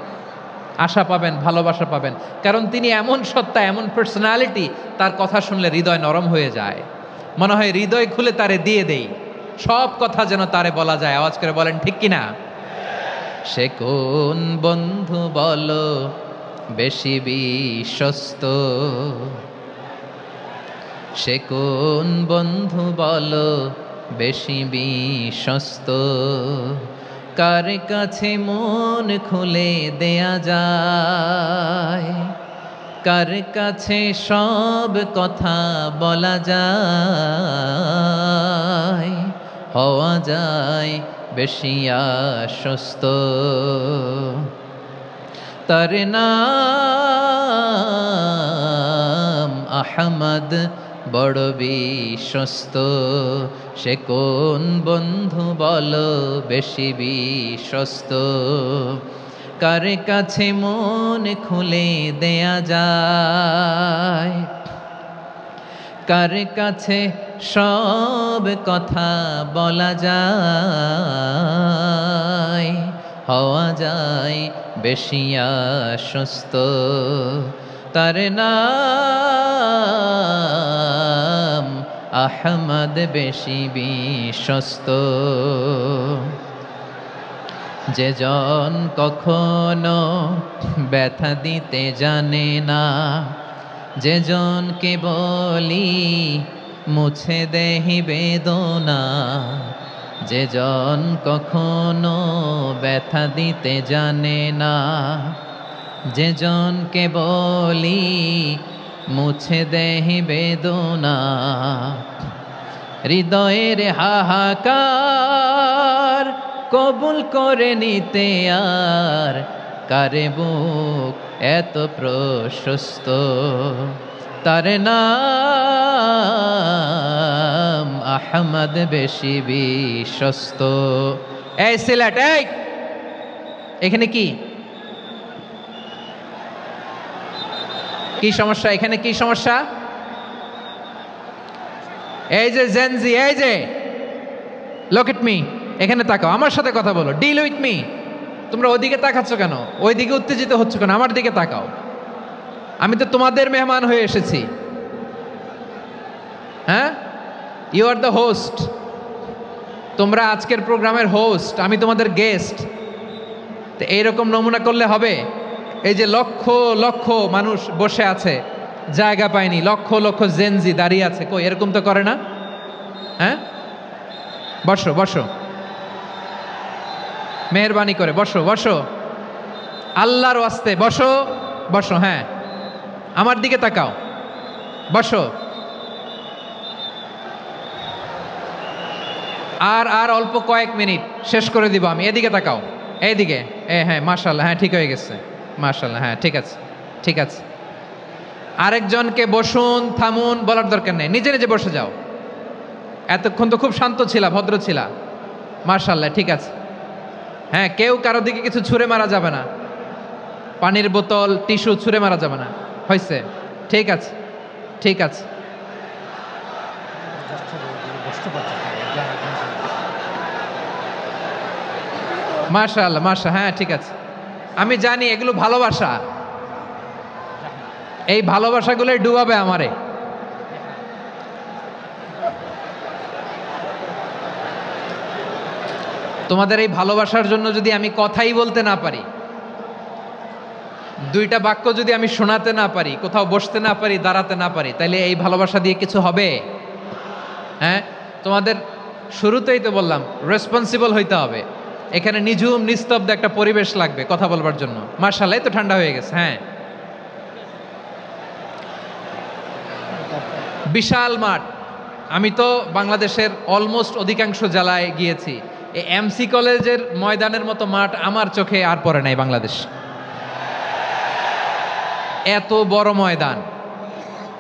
আশা পাবেন, ভালোবাসা পাবেন। কারণ তিনি এমন সত্তা, এমন পার্সোনালিটি, তার কথা শুনলে হৃদয় নরম হয়ে যায়। মনে হয় হৃদয় খুলে তারে দিয়ে দেই, সব কথা যেন তারে বলা যায়। আওয়াজ করে বলেন ঠিক কিনা? সে কোন বন্ধু বলো বেশি বিশ্বস্ত, সে কোন বন্ধু বলো বেশি বিশ্বস্ত, কার কাছে মন খুলে দেয়া যায়, কার কাছে সব কথা বলা যায়, হওয়া যায় বেশি আশ্বস্ত। তার নাম আহমদ, বড় বিশ্বস্ত। সে কোন বন্ধু বলো বেশি বিশ্বস্ত, কার কাছে মন খুলে দেয়া যায়, কার কাছে সব কথা বলা যায়, হওয়া যায় বেশি আশ্বস্ত। তার নাম আহমদ, বেশি বিশ্বস্ত। যে জন কখনো ব্যথা দিতে জানে না, যে জনকে বলি মুছে দেহি বেদনা, যে জন কখনো ব্যথা দিতে জানে না, যে জনকে বলি মুছে দেহি বেদনা, হৃদয়ের হাহাকার কবুল করে নিতে আর কারে বুক এত প্রশস্ত। তার নাম আহমদ, বেশি বিশ্বস্ত। এই সিলেট, এই এখানে কি কি সমস্যা? এখানে কি সমস্যা? এই যে জেনজি, এই যে লুক এট মি, এখানে তাকাও, আমার সাথে কথা বলো, ডিল উইথ মি। তোমরা ওইদিকে তাকাচ্ছ কেন? ওইদিকে উত্তেজিত হচ্ছ কেন? আমার দিকে তাকাও। আমি তো তোমাদের মেহমান হয়ে এসেছি। হ্যাঁ, ইউ আর দ্য হোস্ট। তোমরা আজকের প্রোগ্রামের হোস্ট, আমি তোমাদের গেস্ট। তো এইরকম নমুনা করলে হবে? এই যে লক্ষ লক্ষ মানুষ বসে আছে, জায়গা পায়নি, লক্ষ লক্ষ জেনজি দাঁড়িয়ে আছে, কই এরকম তো করে না? হ্যাঁ, বসো বসো, মেহরবানি করে বসো বসো, আল্লাহর ওয়াস্তে বসো বসো। হ্যাঁ, আমার দিকে তাকাও, বসো। আর অল্প কয়েক মিনিট, শেষ করে দিব আমি। এদিকে তাকাও, এইদিকে। হ্যাঁ, মাশাআল্লাহ, হ্যাঁ ঠিক হয়ে গেছে, মাশাআল্লাহ, হ্যাঁ ঠিক আছে, ঠিক আছে। আরেকজনকে বসুন, থামুন বলার দরকার নেই, নিজে নিজে বসে যাও। এতক্ষণ তো খুব শান্ত ছিলা, ভদ্র ছিলা, মাশাআল্লাহ, ঠিক আছে। হ্যাঁ, কেউ কারো দিকে কিছু ছুঁড়ে মারা যাবে না, পানির বোতল, টিস্যু ছুঁড়ে মারা যাবে না, হয়েছে? ঠিক আছে, ঠিক আছে। মাশাআল্লাহ, হ্যাঁ ঠিক আছে। আমি জানি এগুলো ভালোবাসা, এই ভালোবাসাগুলোই ডুবাবে আমারে। তোমাদের এই ভালোবাসার জন্য যদি আমি কথাই বলতে না পারি, দুইটা বাক্য যদি আমি শোনাতে না পারি, কোথাও বসতে না পারি, দাঁড়াতে না পারি, তাইলে এই ভালোবাসা দিয়ে কিছু হবে? হ্যাঁ, তোমাদের শুরুতেই তো বললাম রেসপন্সিবল হইতে হবে। এখানে নিঝুম নিস্তব্ধ একটা পরিবেশ লাগবে কথা বলবার জন্য। মাশাআল্লাহ, তো ঠান্ডা হয়ে গেছে। হ্যাঁ, বিশাল মাঠ। আমি তো বাংলাদেশের অলমোস্ট অধিকাংশ জেলায় গিয়েছি, এই এমসি কলেজের ময়দানের মতো মাঠ আমার চোখে আর পড়ে নাই বাংলাদেশ। এত বড় ময়দান,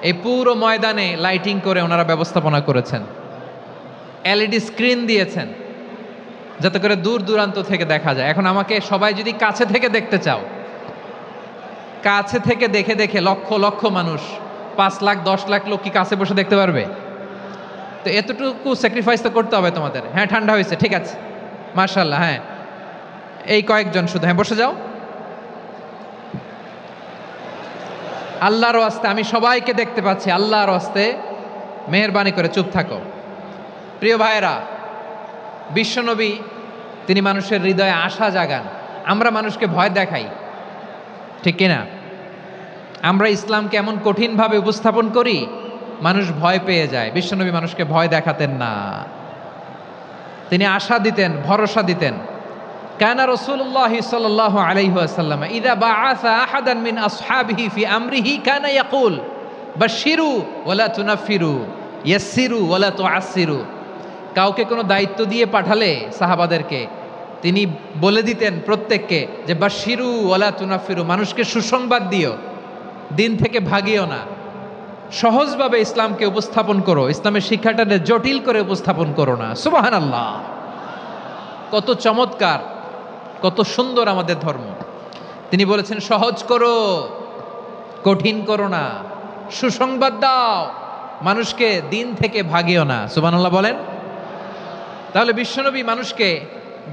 এই পুরো ময়দানে লাইটিং করে ওনারা ব্যবস্থাপনা করেছেন, এলইডি স্ক্রিন দিয়েছেন যাতে করে দূর দূরান্ত থেকে দেখা যায়। এখন আমাকে সবাই যদি কাছে থেকে দেখতে চাও, কাছে থেকে দেখে দেখে লক্ষ লক্ষ মানুষ, 5 লাখ 10 লাখ লোক কি কাছে বসে দেখতে পারবে? তো এতটুকু স্যাক্রিফাইস তো করতে হবে তোমাদের। হ্যাঁ, ঠান্ডা হয়েছে, ঠিক আছে, মাশাআল্লাহ। হ্যাঁ, এই কয়েকজন শুধু, হ্যাঁ বসে যাও। আল্লাহর ওয়াস্তে আমি সবাইকে দেখতে পাচ্ছি, আল্লাহর ওয়াস্তে মেহেরবানি করে চুপ থাকো। প্রিয় ভাইয়েরা, বিশ্বনবী তিনি মানুষের হৃদয়ে আশা জাগান। আমরা মানুষকে ভয় দেখাই, ঠিক কিনা? আমরা ইসলামকে এমন কঠিনভাবে উপস্থাপন করি, মানুষ ভয় পেয়ে যায়। বিশ্বনবী মানুষকে ভয় দেখাতেন না, তিনি আশা দিতেন, ভরসা দিতেন। কানা রাসূলুল্লাহ সাল্লাল্লাহু আলাইহি ওয়াসাল্লাম ইযা বাআসা আহাদান মিন আসহাবিহি ফি আমরিহি কানা ইয়াকুল বাশশিরু ওয়ালা তুনাফিরু ইয়াসসিরু ওয়ালা তুআসসিরু। কাউকে কোনো দায়িত্ব দিয়ে পাঠালে সাহাবাদেরকে তিনি বলে দিতেন প্রত্যেককে যে বাশশিরু ওয়ালা তুনাফিরু, মানুষকে সুসংবাদ দিও, দিন থেকে ভাগিও না। সহজভাবে ইসলামকে উপস্থাপন করো, ইসলামের শিক্ষাটাকে জটিল করে উপস্থাপন করো না। সুবহানাল্লাহ, কত চমৎকার, কত সুন্দর আমাদের ধর্ম। তিনি বলেছেন সহজ করো, কঠিন করো না, সুসংবাদ দাও, মানুষকে দিন থেকে ভাগিও না। সুবহানাল্লাহ বলেন। তাহলে বিশ্বনবী মানুষকে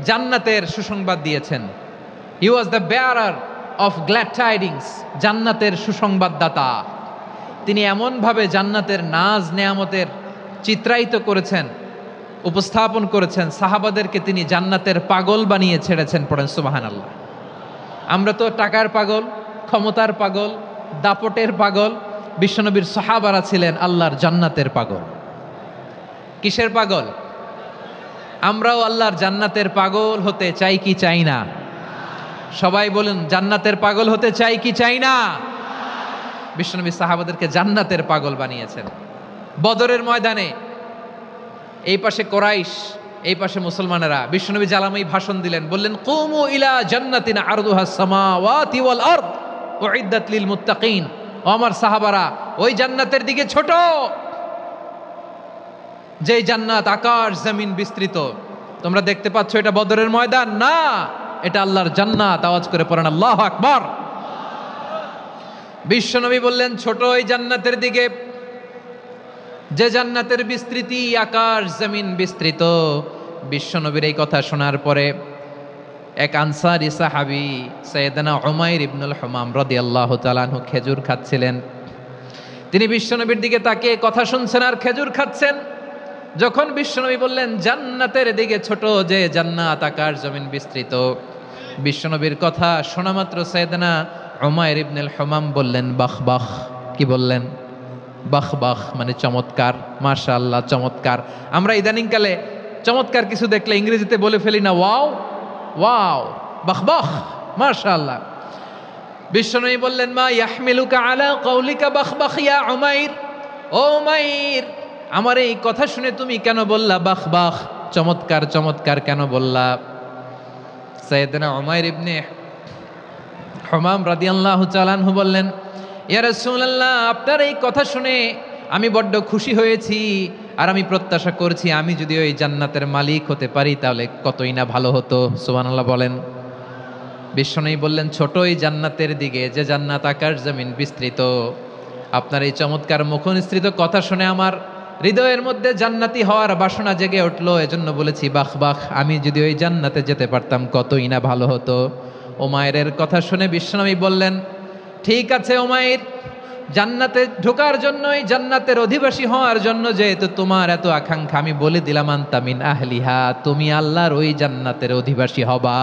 জান্নাতের সুসংবাদ দিয়েছেন। He was the bearer of glad tidings, জান্নাতের সুসংবাদদাতা। তিনি এমনভাবে জান্নাতের নাজ নেয়ামতের চিত্রায়িত করেছেন, উপস্থাপন করেছেন, সাহাবাদেরকে তিনি জান্নাতের পাগল বানিয়ে ছেড়েছেন। পড়েন সুবহানাল্লাহ। আমরা তো টাকার পাগল, ক্ষমতার পাগল, দাপটের পাগল। বিশ্বনবীর সাহাবারা ছিলেন আল্লাহর জান্নাতের পাগল। কিসের পাগল? আমরাও আল্লাহর জান্নাতের পাগল হতে চাই কি চাই না? সবাই বলেন, জান্নাতের পাগল হতে চাই কি চাই না? বিশ্বনবী সাহাবাদেরকে জান্নাতের পাগল বানিয়েছেন। বদরের ময়দানে এই পাশে কোরাইশ, এই পাশে মুসলমানেরা। বিশ্বনবী জালামাই ভাষণ দিলেন, বললেন কুমু ইলা জান্নাতিন আরদুহাস সামাওয়াতি ওয়াল আরদ উইদ্দাত লিল মুত্তাকিন। ও আমার সাহাবারা, ওই জান্নাতের দিকে ছোট, যে জান্নাত আকাশ জমিন বিস্তৃত। তোমরা দেখতে পাচ্ছ এটা বদরের ময়দান না, এটা আল্লাহর জান্নাত। আওয়াজ করে পড়েন আল্লাহু আকবার। বিশ্বনবী বললেন ছোট ওই জান্নাতের দিকে, যে জান্নাতের বিস্তৃতি আকাশ জমিন বিস্তৃত। বিশ্বনবীর এই কথা শোনার পরে এক আনসারী সাহাবী সাইয়েদনা উমাইর ইবনুল হুমাম রাদিয়াল্লাহু তাআলা আনহু খেজুর খাচ্ছিলেন। তিনি বিশ্বনবীর দিকে তাকিয়ে কথা শুনছেন আর খেজুর খাচ্ছেন। যখন বিশ্বনবী বললেন জান্নাতের দিকে ছোট, যে জান্নাত আকাশ জমিন বিস্তৃত, বিশ্বনবীর কথা শোনা মাত্র সাইয়েদনা উমাইর ইবনুল হুমাম বললেন বাহ বাহ। কি বললেন? বাহ বাহ, মানে চমৎকার, মাশাআল্লাহ চমৎকার। আমরা ইদানিংকালে চমৎকার কিছু দেখলে ইংরেজিতে বলে ফেলি না, ওয়াও ওয়াও, বাহ বাহ, মাশাআল্লাহ। বিশ্বনবী বললেন মা ইয়াহমিলুকা আলা কওলিকা বাহ বাহ ইয়া উমাইর। ও উমাইর, আমার এই কথা শুনে তুমি কেন বললা বাহ বাহ, চমৎকার চমৎকার কেন বললা? সাইয়েদনা উমাইর ইবনে হুমাম রাদিয়াল্লাহু তাআলা আনহু বললেন ইয়া রাসূলুল্লাহ, আপনার এই কথা শুনে আমি বড্ড খুশি হয়েছি, আর আমি প্রত্যাশা করছি আমি যদি ওই জান্নাতের মালিক হতে পারি তাহলে কতই না ভালো হতো। সুবহানাল্লাহ বলেন। বিশ্বনবী বললেন ছোট ওই জান্নাতের দিকে, যে জান্নাত আকাশ জমিন বিস্তৃত। আপনার এই চমৎকার মুখনিসৃত কথা শুনে আমার হৃদয়ের মধ্যে জান্নাতি হওয়ার বাসনা জেগে উঠলো, এজন্য বলেছি বাহ বাহ, আমি যদি ওই জান্নাতে যেতে পারতাম কতই না ভালো হতো। উমাইরের কথা শুনে বিশ্বনবী বললেন ঠিক আছে উমাইর, জান্নাতে ঢোকার জন্যই, জান্নাতের অধিবাসী হওয়ার জন্য যেহেতু তোমার এত আকাঙ্ক্ষা, আমি বলে দিলাম আনতা মিন আহলিহা, তুমি আল্লাহর ওই জান্নাতের অধিবাসী হবা।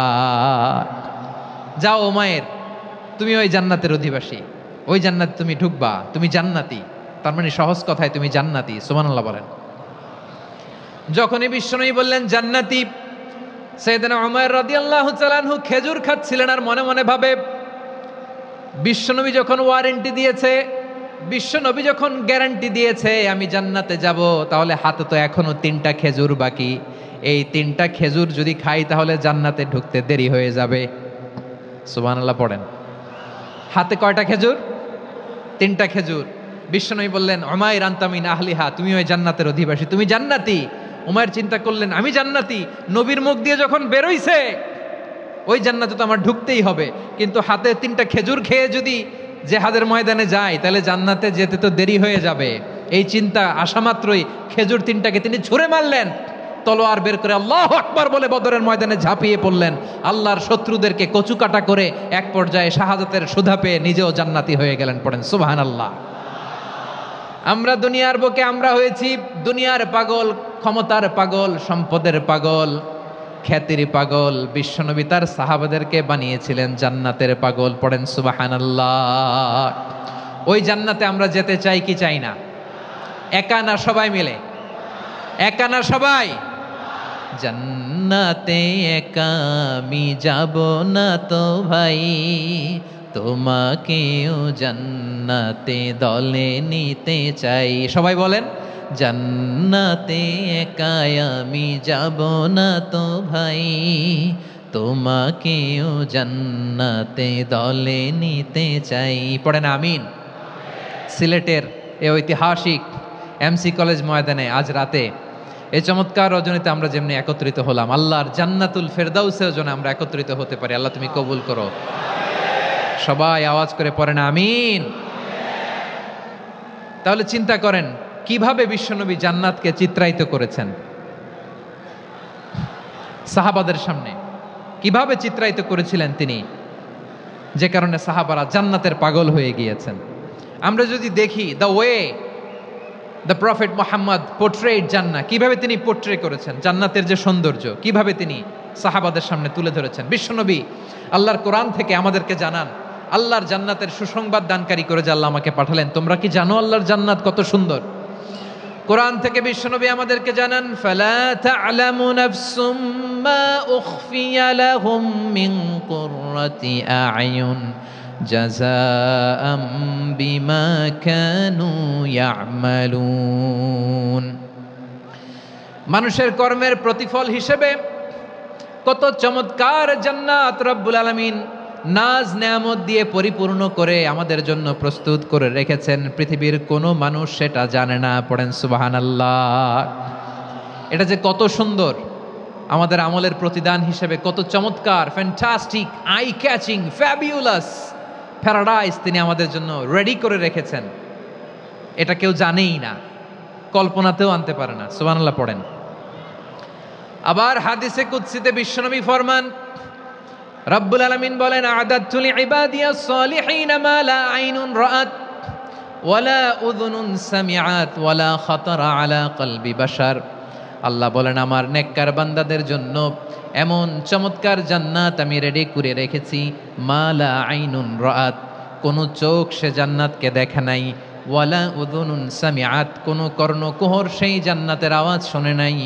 যাও উমাইর, তুমি ওই জান্নাতের অধিবাসী, ওই জান্নাতে তুমি ঢুকবা, তুমি জান্নাতি। তার মানে সহজ কথায় তুমি জান্নাতি। সুবহানাল্লাহ বলেন। যখনই বিশ্বনবী বললেন জান্নাতি, সাইয়েদনা উমাইর রাদিয়াল্লাহু তাআলা আনহু খেজুর খাচ্ছিলেন আর মনে মনে ভাবে বিশ্বনবী যখন ওয়ারেন্টি দিয়েছে বিশ্ব নবী যখন গ্যারান্টি দিয়েছে আমি জান্নাতে যাব, তাহলে হাতে তো এখনো 3টা খেজুর বাকি। এই 3টা খেজুর যদি খাই তাহলে জান্নাতে ঢুকতে দেরি হয়ে যাবে। সুবহানাল্লাহ পড়েন। হাতে কয়টা খেজুর? 3টা খেজুর। বিশ্বনবী বললেন উমাইর আনতা মিন আহলিহা, তুমি ওই জান্নাতের অধিবাসী, তুমি জান্নাতি। উমাইর চিন্তা করলেন আমি জান্নাতি, নবীর মুখ দিয়ে যখন বেরোইছে ওই জান্নাতে তো আমার ঢুকতেই হবে, কিন্তু হাতে 3টা খেজুর খেয়ে যদি জেহাদের ময়দানে যাই তাহলে জান্নাতে যেতে তো দেরি হয়ে যাবে। এই চিন্তা আসা মাত্রই খেজুর 3টাকে তিনি ছুঁড়ে মারলেন, তলোয়ার বের করে আল্লাহু আকবার বলে বদরের ময়দানে ঝাঁপিয়ে পড়লেন। আল্লাহর শত্রুদেরকে কচুকাটা করে এক পর্যায়ে শাহাদাতের সুধা পেয়ে নিজেও জান্নাতি হয়ে গেলেন। পড়েন সুবহানাল্লাহ। আমরা দুনিয়ার বুকে আমরা হয়েছি দুনিয়ার পাগল, ক্ষমতার পাগল, সম্পদের পাগল, খ্যাতির পাগল। বিশ্বনবী তার সাহাবাদেরকে বানিয়েছিলেন জান্নাতের পাগল। পড়েন সুবহানাল্লাহ। ওই জান্নাতে আমরা যেতে চাই কি চাই না? একা না সবাই মিলে? একা না সবাই? জান্নাতে একা আমি যাব না তো ভাই, তোমাকেও জান্নাতে দলে নিতে চাই। সবাই বলেন জান্নাতে একা আমি যাব না তো ভাই, তোমাকেও জান্নাতে দলে নিতে চাই। পড়েন আমিন। সিলেটের এই ঐতিহাসিক এমসি কলেজ ময়দানে আজ রাতে এই চমৎকার রজনীতে আমরা যেমনি একত্রিত হলাম, আল্লাহর জান্নাতুল ফেরদাউসের জন্য আমরা একত্রিত হতে পারি। আল্লাহ তুমি কবুল করো। সবাই আওয়াজ করে পড়েন আমিন। তাহলে চিন্তা করেন কিভাবে বিশ্বনবী জান্নাতকে চিত্রায়িত করেছেন সাহাবাদের সামনে, কিভাবে চিত্রায়িত করেছিলেন তিনি, যে কারণে সাহাবারা জান্নাতের পাগল হয়ে গিয়েছেন। আমরা যদি দেখি the way the prophet Muhammad portrait জান্নাত, কিভাবে তিনি পোর্ট্রে করেছেন জান্নাতের যে সৌন্দর্য, কিভাবে তিনি সাহাবাদের সামনে তুলে ধরেছেন। বিশ্বনবী আল্লাহর কোরআন থেকে আমাদেরকে জানান আল্লাহর জান্নাতের সুসংবাদ দানকারী করে যে আল্লাহ আমাকে পাঠালেন। তোমরা কি জানো আল্লাহর জান্নাত কত সুন্দর? কোরআন থেকে বিশ্বনবী আমাদেরকে জানান ফালা তা'লামু নাফসুম মা উখফিয়া লাহুম মিন কুররাতি আ'য়ুন জাযাআম বিমা কানু ইয়া'মালুন। মানুষের কর্মের প্রতিফল হিসেবে কত চমৎকার জান্নাত রব্বুল আলামিন নাজ নেয়ামত দিয়ে পরিপূর্ণ করে আমাদের জন্য প্রস্তুত করে রেখেছেন। পৃথিবীর কোনো মানুষ সেটা জানে না। পড়েন সুবহানাল্লাহ। এটা যে কত সুন্দর, আমাদের আমলের প্রতিদান হিসেবে কত চমৎকার, fantastic, eye catching, fabulous paradise তিনি আমাদের জন্য রেডি করে রেখেছেন। এটা কেউ জানেই না, কল্পনাতেও আনতে পারে না। সুবহানাল্লাহ পড়েন। আবার হাদিসে কুদসিতে বিশ্বনবী ফরমান, রব্বুল আলামিন বলেন আ'দাতু লিইবাদিয়াস সালিহিন মা লা আইনুন রাআত ওয়ালা উযুনুন সামিআত ওয়ালা খাতারা আলা কলবি বাশার। আল্লাহ বলেন আমার নেককার বান্দাদের জন্য এমন চমৎকার জান্নাত আমি রেডি করে রেখেছি, মা লা আইনুন রাআত, কোন চোখ সে জান্নাতকে দেখে নাই, ওয়ালা উযুনুন সামিআত, কোন কর্ণকুহর সেই জান্নাতের আওয়াজ শোনে নাই,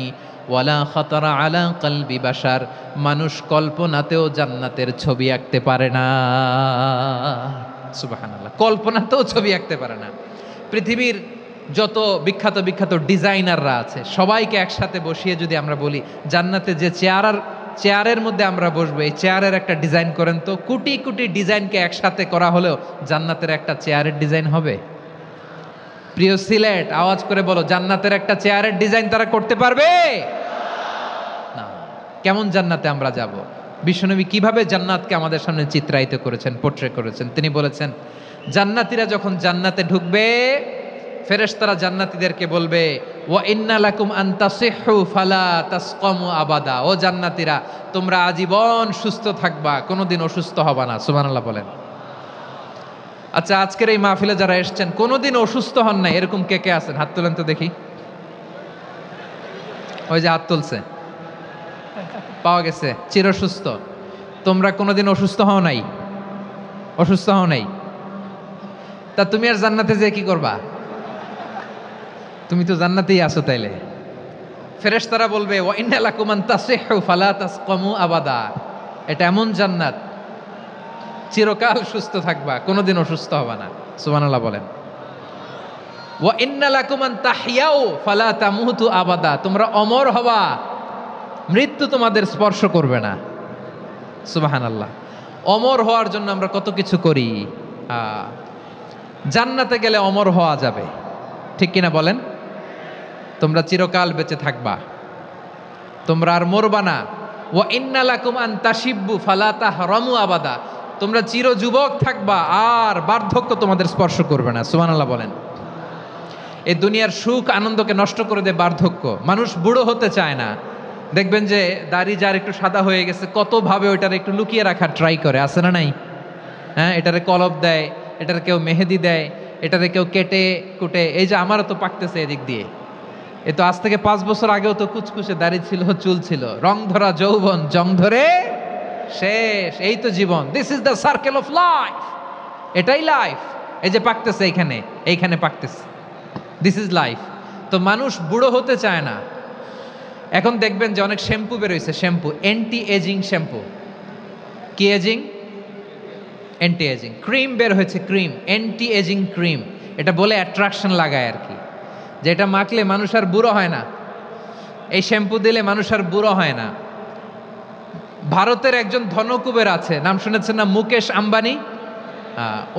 ওয়ালা খাতারা আলা কলবি বাশার, মানুষ কল্পনাতেও জান্নাতের ছবি আঁকতে পারে না। সুবহানাল্লাহ, কল্পনাতেও ছবি আঁকতে পারে না। পৃথিবীর যত বিখ্যাত বিখ্যাত ডিজাইনাররা আছে সবাইকে একসাথে বসিয়ে যদি আমরা বলি জান্নাতে যে চেয়ারের মধ্যে আমরা বসবো, এই চেয়ারের একটা ডিজাইন করেন তো, কোটি কোটি ডিজাইনকে একসাথে করা হলেও জান্নাতের একটা চেয়ারের ডিজাইন হবে? প্রিয় সিলেট, আওয়াজ করে বলো, জান্নাতের একটা চেয়ারের ডিজাইন তারা করতে পারবে না। কেমন জান্নাতে আমরা যাব? বিশ্বনবী কিভাবে জান্নাতকে আমাদের সামনে চিত্রায়িত করেছেন, পোর্ট্রে করেছেন। তিনি বলেছেন জান্নাতীরা যখন জান্নাতে ঢুকবে ফেরেশতারা জান্নাতীদেরকে বলবে ওয়া ইন্না লাকুম আন তাসিহু ফালা তাসকামু আবাদা, ও জান্নাতীরা তোমরা আজীবন সুস্থ থাকবা, কোনোদিন অসুস্থ হবা না। সুবহানাল্লাহ বলেন। আচ্ছা, আজকের এই মাহফিলে যারা এসেছেন কোনোদিন অসুস্থ হন নাই এরকম কে কে আছেন? হাত তোলেন তো দেখি। ওই যে হাত তুলছে, পাওয়া গেছে, চিরসুস্থ। তোমরা কোনোদিন অসুস্থ হও নাই? অসুস্থ হও নাই? তা তুমি আর জান্নাতে যে কি করবা? তুমি তো জান্নাতেই আছো। তাইলে ফেরেশতারা বলবে ওয়া ইন্না লাকুম আন তাসিহু ফালা তাসকামু আবাদা, এটা এমন জান্নাত চিরকাল সুস্থ থাকবা, কোনোদিন অসুস্থ হবা না। সুবহানাল্লাহ বলেন। ওয়া ইন্না লাকুম আন তাহইয়াউ ফালা তামুতু আবাদা, তোমরা অমর হবা, মৃত্যু তোমাদের স্পর্শ করবে না। সুবহানাল্লাহ। অমর হওয়ার জন্য আমরা কত কিছু করি। জান্নাতে গেলে অমর হওয়া যাবে, ঠিক কিনা বলেন? তোমরা চিরকাল বেঁচে থাকবা, তোমরা আর মরবা না। ওয়া ইন্না লাকুম আন তাশিব্বু ফালা তাহরামু আবাদা, তোমরা চির যুবক থাকবা, আর বার্ধক্য তোমাদের স্পর্শ করবে না। সুবহানাল্লাহ বলেন। এই দুনিয়ার সুখ আনন্দকে নষ্ট করে দেয় বার্ধক্য। মানুষ বুড়ো হতে চায় না। দেখবেন যে দাড়ি যার একটু সাদা হয়ে গেছে, কতভাবে ওইটার একটু লুকিয়ে রাখার ট্রাই করে, আছে না নাই? হ্যাঁ, এটারে কলপ দেয়, এটার কেউ মেহেদি দেয়, এটারে কেউ কেটে কুটে। এই যে আমারও তো পাকতেছে এদিক দিয়ে, এ তো আজ থেকে 5 বছর আগেও তো কুচকুচে দাড়ি ছিল, চুল ছিল, রং ধরা যৌবন, জং ধরে শেষ। এই তো জীবন, this is the circle of life, এটাই লাইফ। এই যে পাকতেছে এইখানে, এইখানে পাকতেছে, দিস ইজ লাইফ। তো মানুষ বুড়ো হতে চায় না। এখন দেখবেন যে অনেক শ্যাম্পু বেরোইছে, শ্যাম্পু, অ্যান্টি এজিং শ্যাম্পু। কি এজিং? Anti aging. ক্রিম বের হয়েছে, ক্রিম, অ্যান্টি এজিং ক্রিম। এটা বলে অ্যাট্রাকশন লাগায় আর কি, যে এটা মাখলে মানুষ আর বুড়ো হয় না, এই শ্যাম্পু দিলে মানুষ আর বুড়ো হয় না। ভারতের একজন ধনকুবের আছে, নাম শুনেছেন না? মুকেশ আম্বানি।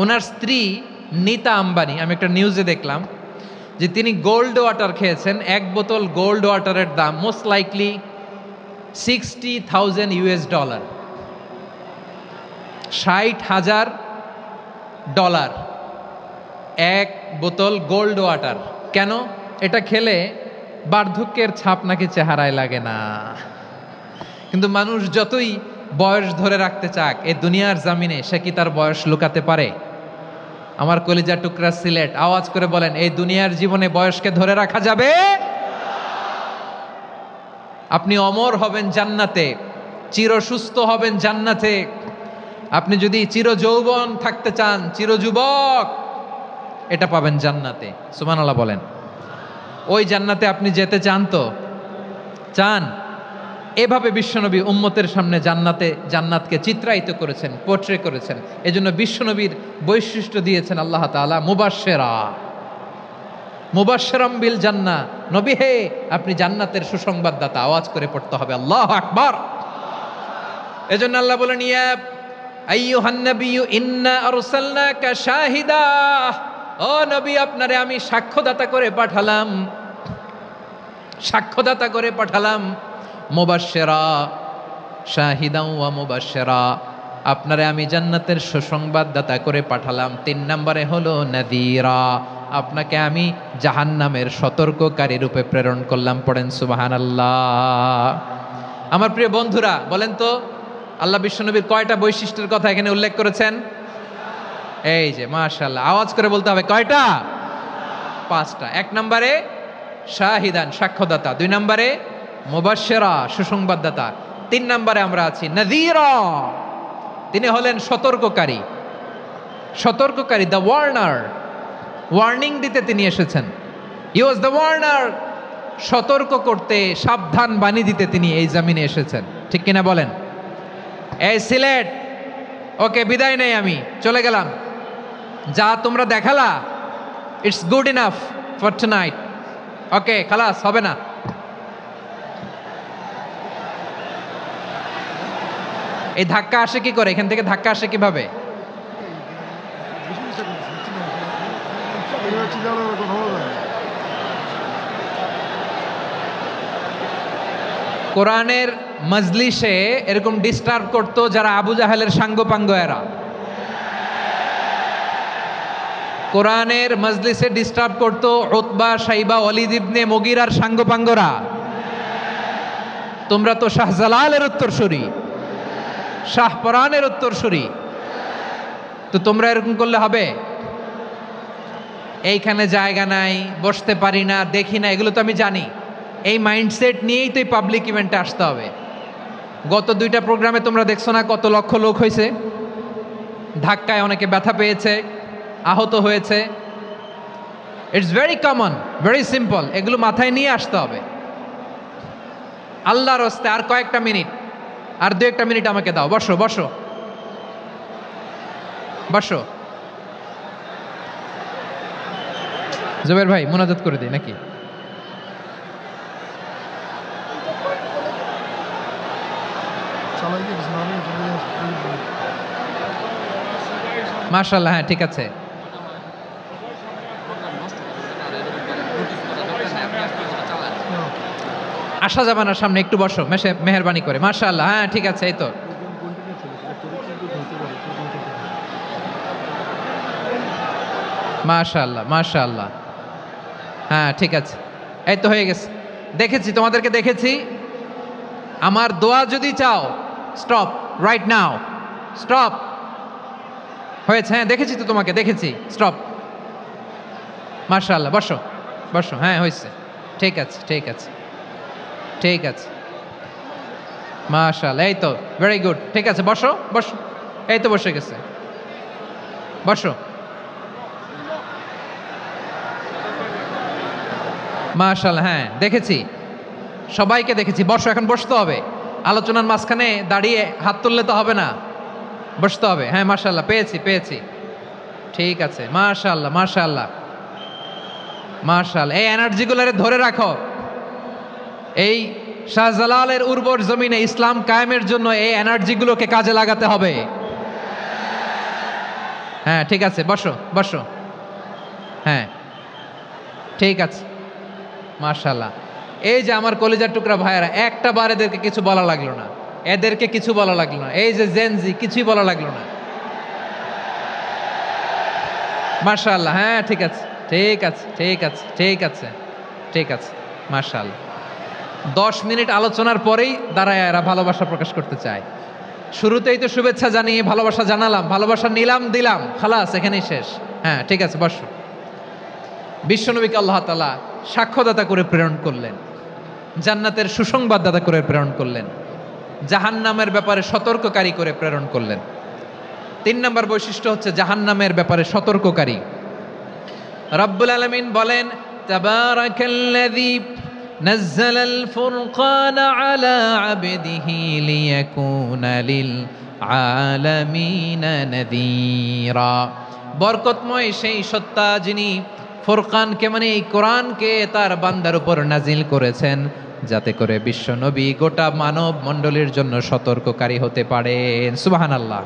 ওনার স্ত্রী নীতা আম্বানি, আমি একটা নিউজে দেখলাম যে তিনি গোল্ড ওয়াটার খেয়েছেন। 1 বোতল গোল্ড ওয়াটারের দাম মোস্ট লাইকলি $60,000, $60,000 1 বোতল গোল্ড ওয়াটার। কেন? এটা খেলে বার্ধক্যের ছাপ নাকি চেহারায় লাগে না। কিন্তু মানুষ যতই বয়স ধরে রাখতে চাক এই দুনিয়ার জামিনে, সে কি তার বয়স লুকাতে পারে? আমার কলিজা টুকরা সিলেট, আওয়াজ করে বলেন, এই দুনিয়ার জীবনে বয়সকে ধরে রাখা যাবে? আপনি অমর হবেন জান্নাতে, চির সুস্থ হবেন জান্নাতে। আপনি যদি চির যৌবন থাকতে চান, চির যুবক, এটা পাবেন জান্নাতে। সুবহানাল্লাহ বলেন। ওই জান্নাতে আপনি যেতে চান তো? চান? এভাবে বিশ্বনবী উম্মতের সামনে জান্নাতকে চিত্রায়িত করেছেন, পোর্ট্রে করেছেন। এজন্য বিশ্বনবীর বৈশিষ্ট্য দিয়েছেন আল্লাহ তাআলা মুবাশশিরা, মুবাশশিরাম বিল জান্নাহ। নবী হে, আপনি জান্নাতের সুসংবাদদাতা। আওয়াজ করে পড়তে হবে আল্লাহু আকবার। এজন্য আল্লাহ বলেন, ইয়া আইয়ুহান নাবিয়্যু ইন্না আরসালনাকা শাহিদা, ও নবী, আপনারে আমি সাক্ষ্যদাতা করে পাঠালাম, সাক্ষ্যদাতা করে পাঠালাম। মুবাশশিরা, শাহিদাও ওয়া মুবাশশিরা, আপনারে আমি জান্নাতের সুসংবাদদাতা করে পাঠালাম। 3 নম্বরে হলো নাযীরা, আপনাকে আমি জাহান্নামের সতর্ককারী রূপে প্রেরণ করলাম। পড়েন সুবহানাল্লাহ। আমার প্রিয় বন্ধুরা, বলেন তো আল্লাহ বিশ্বনবীর কয়টা বৈশিষ্ট্যের কথা এখানে উল্লেখ করেছেন? এই যে মাশাআল্লাহ, আওয়াজ করে বলতে হবে, কয়টা? 5টা। 1 নম্বরে শাহিদান, সাক্ষ্যদাতা। 2 নম্বরে মুবাশশিরা, সুসংবাদদাতা। 3 নম্বরে আমরা আছি নাযীরা, তিনি হলেন সতর্ককারী। সতর্ককারী, দ্য ওয়ার্নার, ওয়ার্নিং দিতে তিনি এসেছেন। হি ওয়াজ দ্য ওয়ার্নার, সতর্ক করতে, সাবধান বাণী দিতে তিনি এই জমিনে এসেছেন। ঠিক কিনা বলেন? এই সিলেট, ওকে, বিদায় নেই, আমি চলে গেলাম। যা তোমরা দেখালা, it's good enough for tonight. Okay, খালাস, হবে না। এই ধাক্কা আসে কি করে? এখান থেকে ধাক্কা আসে কিভাবে? কোরআনের মজলিসে এরকম ডিস্টার্ব করতো যারা আবু জাহেলের সাঙ্গপাঙ্গ এরা। কোরআনের মজলিসে ডিস্টার্ব করতো উতবা, শাইবা, ওয়ালিদ ইবনে মুগীরার সাঙ্গপাঙ্গরা। তোমরা তো শাহজালালের উত্তরসূরি, শাহপরানের উত্তরসূরি, তো তোমরা এরকম করলে হবে? এইখানে জায়গা নাই, বসতে পারি না, দেখি না, এগুলো তো আমি জানি। এই মাইন্ডসেট নিয়েই তো এই পাবলিক ইভেন্টে আসতে হবে। গত 2টা প্রোগ্রামে তোমরা দেখছো না কত লক্ষ লোক হয়েছে? ধাক্কায় অনেকে ব্যথা পেয়েছে, আহত হয়েছে। It's very common, very simple. এগুলো মাথায় নিয়ে আসতে হবে। আল্লাহর রাস্তায় আর কয়েকটা মিনিট, আর 2-1টা মিনিট আমাকে দাও। বসো বসো বসো। জুবাইর ভাই মুনাজাত করে দিই নাকি? মাশাআল্লাহ, হ্যাঁ ঠিক আছে। আসা যাবে না সামনে, একটু বসো মেহেরবানি করে। মাশাআল্লাহ, হ্যাঁ ঠিক আছে। এই তো মাশাআল্লাহ মাশাআল্লাহ, হ্যাঁ ঠিক আছে, এই তো হয়ে গেছে। দেখেছি তোমাদেরকে, দেখেছি। আমার দোয়া যদি চাও, স্টপ রাইট নাও, স্টপ। হয়েছে, হ্যাঁ দেখেছি তো তোমাকে, দেখেছি, স্টপ। মাশাআল্লাহ, বসো বসো, হ্যাঁ হয়েছে, ঠিক আছে ঠিক আছে ঠিক আছে। মাশাআল্লাহ, এই তো ভেরি গুড, ঠিক আছে, বসো বসো, এই তো বসে গেছে, বসো। মাশাআল্লাহ, হ্যাঁ দেখেছি, সবাইকে দেখেছি। বসো, এখন বসতে হবে। আলোচনার মাঝখানে দাঁড়িয়ে হাত তুললে তো হবে না, বসতে হবে। হ্যাঁ মাশাআল্লাহ, পেয়েছি পেয়েছি, ঠিক আছে। মাশাআল্লাহ মাশাআল্লাহ মাশাআল্লাহ, এই এনার্জিগুলোরে ধরে রাখো। এই শাহজালালের উর্বর জমিনে ইসলাম কায়েমের জন্য এই এনার্জিগুলোকে কাজে লাগাতে হবে। হ্যাঁ ঠিক আছে, বসো বসো, হ্যাঁ ঠিক আছে। মাশাআল্লাহ, এই যে আমার কলিজার টুকরা ভাইয়েরা, একটা বার এদেরকে কিছু বলা লাগলো না, এদেরকে কিছু বলা লাগলো না। এই যে জেনজি, কিছুই বলা লাগলো না। মাশাআল্লাহ, হ্যাঁ ঠিক আছে ঠিক আছে ঠিক আছে ঠিক আছে ঠিক আছে। মাশাআল্লাহ, 10 মিনিট আলোচনার পরেই দাঁড়ায় এরা ভালোবাসা প্রকাশ করতে চায়। শুরুতেই তো শুভেচ্ছা জানিয়ে ভালোবাসা জানালাম, ভালোবাসা নিলাম দিলাম, খালাস এখানেই শেষ। হ্যাঁ ঠিক আছে, বসো। বিশ্বনবীকে আল্লাহ তাআলা সাক্ষ্যদাতা করে প্রেরণ করলেন, জান্নাতের সুসংবাদদাতা করে প্রেরণ করলেন, জাহান্নামের ব্যাপারে সতর্ককারী করে প্রেরণ করলেন। 3 নম্বর বৈশিষ্ট্য হচ্ছে জাহান্নামের ব্যাপারে সতর্ককারী। রব্বুল আলামিন বলেন, তাবারাকাল্লাযী নাযালাল ফুরকানা আলা আবদিহি লিয়াকুনা লিল আলামিনা নাযীরা। বরকতময় সেই সত্তা যিনি ফুরকানকে, মানে এই কোরআনকে তার বান্দার উপর নাজিল করেছেন, যাতে করে বিশ্ব নবী গোটা মানব মণ্ডলীর জন্য সতর্ককারী হতে পারেন। সুবহানাল্লাহ।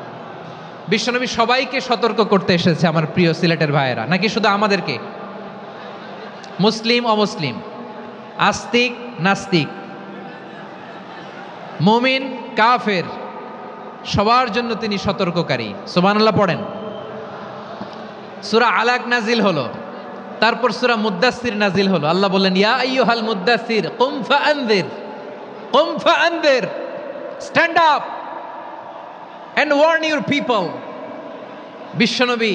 বিশ্বনবী সবাইকে সতর্ক করতে এসেছে, আমার প্রিয় সিলেটের ভাইয়েরা, নাকি শুধু আমাদেরকে? মুসলিম অমুসলিম, আস্তিক নাস্তিক, মুমিন কাফের, সবার জন্য তিনি সতর্ককারী। সুবহানাল্লাহ পড়েন। সূরা আলাক নাজিল হলো, তারপর সূরা মুদ্দাসসির নাজিল হলো। আল্লাহ বললেন, ইয়া আইয়ুহাল মুদ্দাসসির কুম ফাআনযির, কুম ফাআনযির, stand up and warn your people. বিশ্বনবী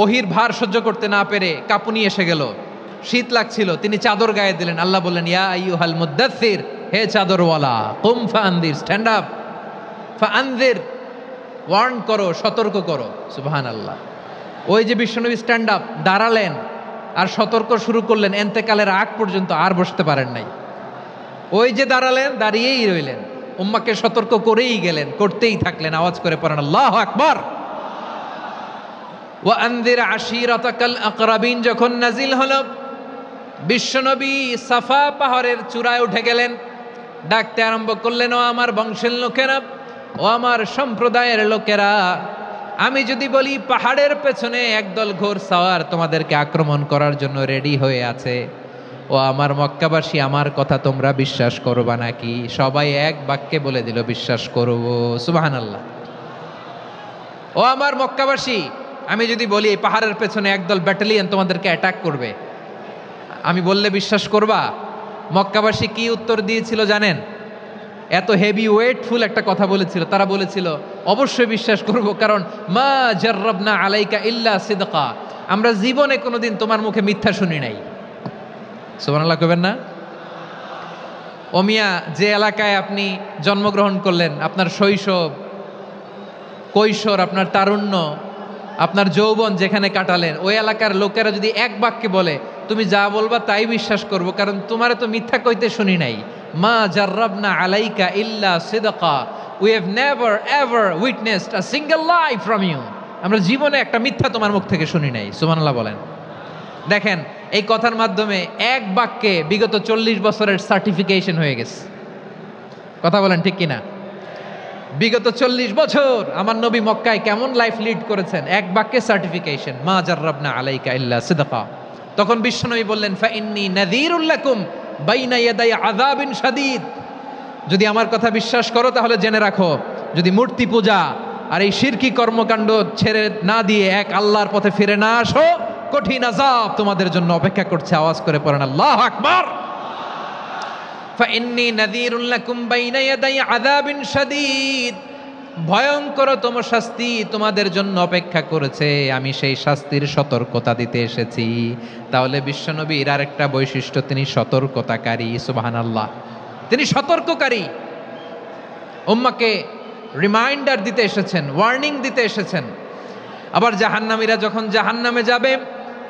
ওহির ভার সহ্য করতে না পেরে কাঁপুনি এসে গেল, শীত লাগছিল, তিনি চাদর গায়ে দিলেন। আল্লাহ বললেন, ইয়া আইয়ুহাল মুদ্দাসসির, হে চাদরওয়ালা, কুম ফাআনযির, স্ট্যান্ড আপ, ফাআনযির, ওয়ার্ন করো, সতর্ক করো। সুবহানাল্লাহ। ওই যে বিশ্বনবী স্ট্যান্ড আপ, দাঁড়ালেন আর সতর্ক শুরু করলেন, এন্তেকালের আগ পর্যন্ত আর বসতে পারেন নাই। ওই যে দাঁড়ালেন, দাঁড়িয়েই রইলেন, উম্মাকে সতর্ক করেই গেলেন, করতেই থাকলেন। আওয়াজ করে পড়েন আল্লাহু আকবার। ওয়া আনযির আশীরাতাকাল আকরাবিন যখন নাজিল হলো, বিশ্বনবী সাফা পাহাড়ের চূড়ায় উঠে গেলেন, ডাকতে আরম্ভ করলেন, ও আমার বংশের লোকেরা, ও আমার সম্প্রদায়ের লোকেরা, আমি যদি বলি পাহাড়ের পেছনে একদল ঘোড়সাওয়ার তোমাদেরকে আক্রমণ করার জন্য রেডি হয়ে আছে, ও আমার মক্কাবাসী, আমার কথা তোমরা বিশ্বাস করবা নাকি? সবাই এক বাক্যে বলে দিল, বিশ্বাস করব। সুবহানাল্লাহ। ও আমার মক্কাবাসী, আমি যদি বলি এই পাহাড়ের পেছনে একদল ব্যাটালিয়ন তোমাদেরকে অ্যাটাক করবে, আমি বললে বিশ্বাস করবা? মক্কাবাসী কি উত্তর দিয়েছিল জানেন? এত হেভি ওয়েটফুল একটা কথা বলেছিল। তারা বলেছিল, অবশ্যই বিশ্বাস করব, কারণ মা জাররাবনা আলাইকা ইল্লা সিদকা, আমরা জীবনে কোনোদিন তোমার মুখে মিথ্যা শুনি নাই। সুবহানাল্লাহ কইবেন না? ও মিয়া, যে এলাকায় আপনি জন্মগ্রহণ করলেন, আপনার শৈশব, কৈশোর, আপনার তারুণ্য, আপনার যৌবন যেখানে কাটালেন, ওই এলাকার লোকেরা যদি এক বাক্যে বলে তুমি যা বলবা তাই বিশ্বাস করব, কারণ তোমারে তো মিথ্যা কইতে শুনি নাই। মা জাররাবনা আলাইকা ইল্লা সিদকা, we have never ever witnessed a single lie from you, আমরা জীবনে একটা মিথ্যা তোমার মুখ থেকে শুনি নাই। সুবহানাল্লাহ বলেন। দেখেন এই কথার মাধ্যমে এক বাক্যে বিগত 40 বছরের সার্টিফিকেশন হয়ে গেছে। কথা বলেন ঠিক কিনা? বিগত 40 বছর আমার নবী মক্কায় কেমন লাইফ লিড করেছেন, এক বাক্যে সার্টিফিকেশন, মা জাররাবনা আলাইকা ইল্লা সিদকা। তখন বিশ্বনবী বললেন, ফা ইন্নী নাযীরুল লাকুম বাইনা ইয়াদাই আযাবিন শাদীদ। যদি আমার কথা বিশ্বাস করো তাহলে জেনে রাখো, যদি মূর্তি পূজা আর এই শিরকি কর্মকাণ্ড ছেড়ে না দিয়ে এক আল্লাহর পথে ফিরে না আসো, কঠিন আযাব তোমাদের জন্য অপেক্ষা করছে। আওয়াজ করে পড়েন আল্লাহু আকবার। ফাইন্নী নাযীরুল লাকুম বাইনা ইয়াদাই আযাবিন শাদীদ। ভয়ঙ্করতম শাস্তি তোমাদের জন্য অপেক্ষা করেছে, আমি সেই শাস্তির সতর্কতা দিতে এসেছি। তাহলে বিশ্বনবীর আরেকটা বৈশিষ্ট্য, তিনি সতর্কতাকারী। সুবহানাল্লাহ, তিনি সতর্ককারী। উম্মাহকে রিমাইন্ডার দিতে এসেছেন, ওয়ার্নিং দিতে এসেছেন। আবার জাহান্নামীরা যখন জাহান্নামে যাবে,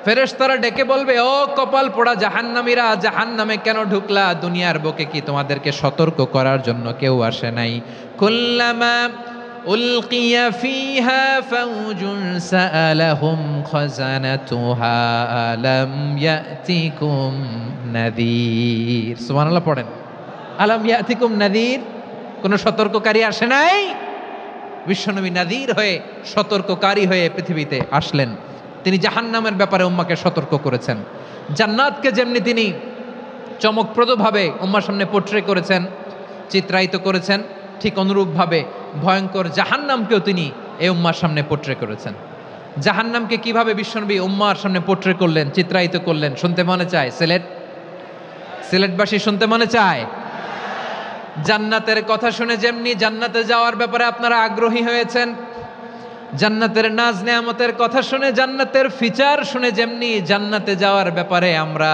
ফেরেশতারা ডেকে বলবে, ও কপাল পোড়া জাহান্নামীরা, জাহান্নামে কেন ঢুকলা? দুনিয়ার বুকে কি তোমাদেরকে সতর্ক করার জন্য কেউ আসে নাই? কুল্লামা উলকিয়া ফিহা ফাউজুন সাআলাহুম খাজানাতুহা আলাম ইয়াতিকুম নাযীর। সুবহানাল্লাহ পড়েন, আলাম ইয়াতিকুম নাযীর। কোন সতর্ককারী আসে নাই? বিশ্বনবী নাযীর হয়ে, সতর্ককারী হয়ে পৃথিবীতে আসলেন। তিনি জাহান্নামের ব্যাপারে উম্মাকে সতর্ক করেছেন। জান্নাতকে যেমনি তিনি চমকপ্রদভাবে উম্মার সামনে পোট্রে করেছেন, চিত্রায়িত করেছেন, ঠিক অনুরূপভাবে ভয়ঙ্কর জাহান্নামকেও তিনি এই উম্মার সামনে পোট্রে করেছেন। জাহান্নামকে কিভাবে বিশ্বনবী উম্মার সামনে পোট্রে করলেন, চিত্রায়িত করলেন, শুনতে মনে চায়? সিলেটবাসী শুনতে মনে চায়? জান্নাতের কথা শুনে যেমনি জান্নাতে যাওয়ার ব্যাপারে আপনারা আগ্রহী হয়েছেন, জান্নাতের নাজ নেয়ামতের কথা শুনে, জান্নাতের ফিচার শুনে যেমনি জান্নাতে যাওয়ার ব্যাপারে আমরা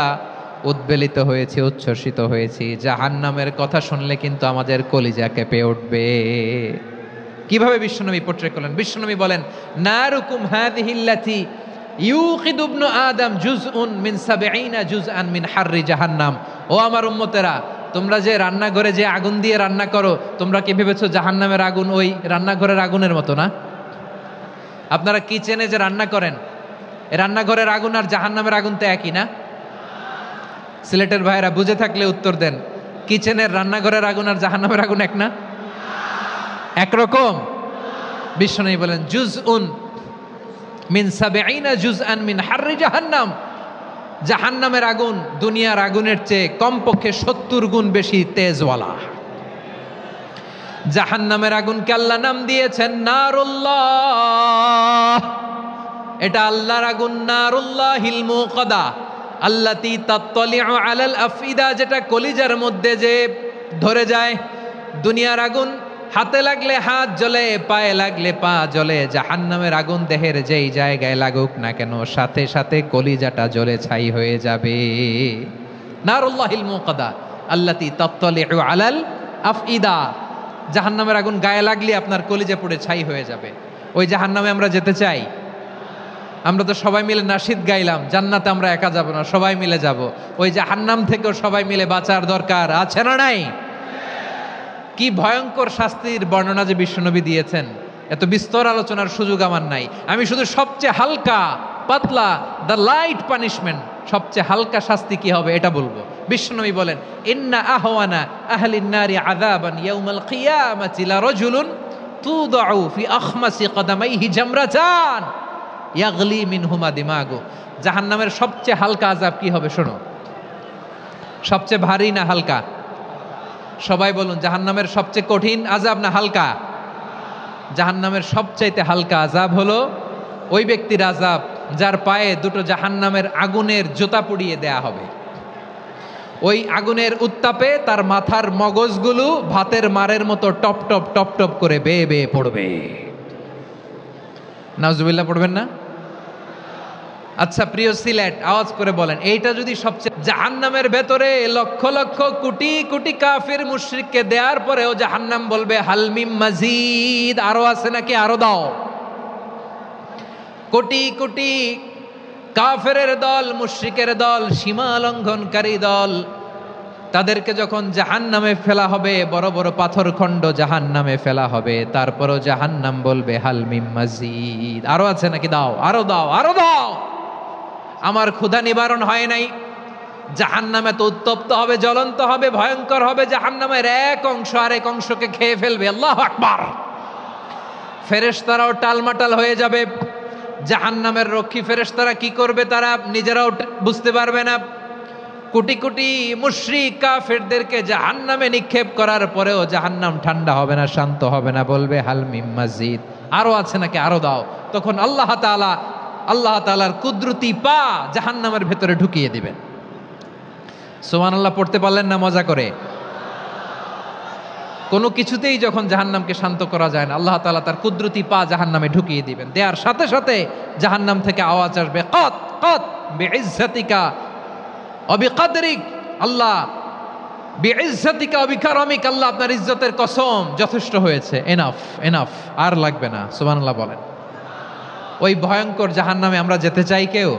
উদ্বেলিত হয়েছি, উচ্ছ্বসিত হয়েছি, জাহান্নামের কথা শুনলে কিন্তু আমাদের কলিজা কেঁপে উঠবে। কিভাবে বিশ্বনবী পোট্রে করলেন? বিশ্বনবী বলেন, নারুকুম হাযিহিল্লাতী ইউকিদু ইবনু আদম জুজউন মিন ৭০ জুজআন মিন হাররি জাহান্নাম। ও আমার উম্মতেরা, তোমরা যে রান্নাঘরে যে আগুন দিয়ে রান্না করো, তোমরা কি ভেবেছো জাহান্নামের আগুন ওই রান্নাঘরের আগুনের মতো না? আপনারা কিচেনে যে রান্না করেন, রান্নাঘরের আগুন আর জাহান্নামের আগুন তো একই না? সিলেটের ভাইরা বুঝে থাকলে উত্তর দেন, কিচেনের রান্নাঘরের আগুন আর জাহান্নামের আগুন এক না? একরকম? বিশ্বনবী বলেন, জুজউন মিন ৭০ জুজআন মিন হাররি জাহান্নাম। জাহান্নামের আগুন দুনিয়ার আগুনের চেয়ে কমপক্ষে ৭০ গুণ বেশি তেজওয়ালা। জাহান্নামের আগুনকে আল্লাহ নাম দিয়েছেন নারুল্লাহ। এটা আল্লাহর আগুন, নারুল্লাহিল মুকাদা আল্লাতী তাত্তালিউ আলাল আফইদা, যেটা কলিজার মধ্যে যে ধরে যায়। দুনিয়ার আগুন হাতে লাগলে হাত জ্বলে, পায়ে লাগলে পা জ্বলে। জাহান্নামের আগুন দেহের যেই জায়গায় লাগুক না কেন, সাথে সাথে কলিজাটা জ্বলে ছাই হয়ে যাবে। নারুল্লাহিল মুকাদা আল্লাতী তাত্তালিউ আলাল আফইদা। জাহান্নামের আগুন গায়ে লাগলে আপনার কলিজা পুড়ে ছাই হয়ে যাবে। ওই জাহান্নামে আমরা যেতে চাই? আমরা তো সবাই মিলে নাশিদ গাইলাম, জান্নাতে আমরা একা যাব না, সবাই মিলে যাব। ওই জাহান্নাম থেকেও সবাই মিলে বাঁচার দরকার আছে না নাই? কি ভয়ঙ্কর শাস্তির বর্ণনা যে বিশ্বনবী দিয়েছেন, এত বিস্তর আলোচনার সুযোগ আমার নাই। আমি শুধু সবচেয়ে হালকা পাতলা, দ্য লাইট পানিশমেন্ট, সবচেয়ে হালকা শাস্তি কি হবে এটা বলবো। বিশ্বনবী বলেন, ইন্না আহওয়ানা আহলিন নারি আযাবান ইয়াউমাল কিয়ামাতি লারাজুলুন তুদাউ ফি আখমাসি কদামাইহি জামরাতান ইয়াগলি মিনহুমা দিমাগু। জাহান্নামের সবচেয়ে হালকা আযাব কি হবে শোনো। সবচেয়ে ভারী না হালকা? সবাই বলুন, জাহান্নামের সবচেয়ে কঠিন আযাব না হালকা? জাহান্নামের সবচাইতে হালকা আযাব হলো ওই ব্যক্তির আযাব যার পায়ে দুটো জাহান্নামের আগুনের জুতা পুড়িয়ে দেয়া হবে। ওই আগুনের উত্তাপে তার মাথার মগজগুলো ভাতের মারের মতো টপ টপ টপ টপ করে বেয়ে বেয়ে পড়বে। নাউজুবিল্লাহ পড়বেন না? আচ্ছা প্রিয় সিলেট, আওয়াজ করে বলেন, এইটা যদি সবচেয়ে, জাহান্নামের ভেতরে লক্ষ লক্ষ কোটি কোটি কাফির মুশরিককে দেওয়ার পরেও জাহান্নাম বলবে হালমিম মাজিদ, আরো আছে নাকি, আরো দাও। কোটি কোটি কাফেরের দল, মুশরিকের দল, সীমা লঙ্ঘনকারী দল, তাদেরকে যখন জাহান্নামে ফেলা হবে, বড় বড় পাথর খণ্ড জাহান্নামে ফেলা হবে, তারপরও জাহান্নাম বলবে হালমিম মাজিদ, আরো আছে নাকি, দাও, আরো দাও, আরো দাও। আমার ক্ষুধা নিবারণ হয় নাই। জাহান্নামে তো উত্তপ্ত হবে, জ্বলন্ত হবে, ভয়ঙ্কর হবে। জাহান্নামের এক অংশ আরেক অংশকে খেয়ে ফেলবে। আল্লাহু আকবার। ফেরেশতারাও টালমাটাল হয়ে যাবে। জাহান্নামের রক্ষী ফেরেশতারা কি করবে তারা নিজেরাও বুঝতে পারবে না। কোটি কোটি মুশরিক কাফেরদেরকে জাহান্নামে নিক্ষেপ করার পরেও জাহান্নাম ঠান্ডা হবে না, শান্ত হবে না, বলবে হাল মিম মাজিদ, আরো আছে নাকি, আরো দাও। তখন আল্লাহ তাআলার কুদরতি পা জাহান্নামের ভেতরে ঢুকিয়ে দিবেন। সুবহানাল্লাহ পড়তে পারলেন না মজা করে? কোনো কিছুতেই যখন জাহান্নামকে শান্ত করা যায় না, আল্লাহ তাআলা তার কুদরতি পা জাহান্নামে ঢুকিয়ে দিবেন। দেওয়ার সাথে সাথে জাহান্নাম থেকে আওয়াজ আসবে, কত কত বিইজ্জাতিকা ওয়া বিকদরিক, আল্লাহ বিইজ্জাতিকা ওয়া বিকারমিক, আল্লাহ আপনার ইজ্জতের কসম, যথেষ্ট হয়েছে, এনাফ এনাফ, আর লাগবে না। সুবহানাল্লাহ বলেন। ওই ভয়ঙ্কর জাহান্নামে আমরা যেতে চাই কেউ?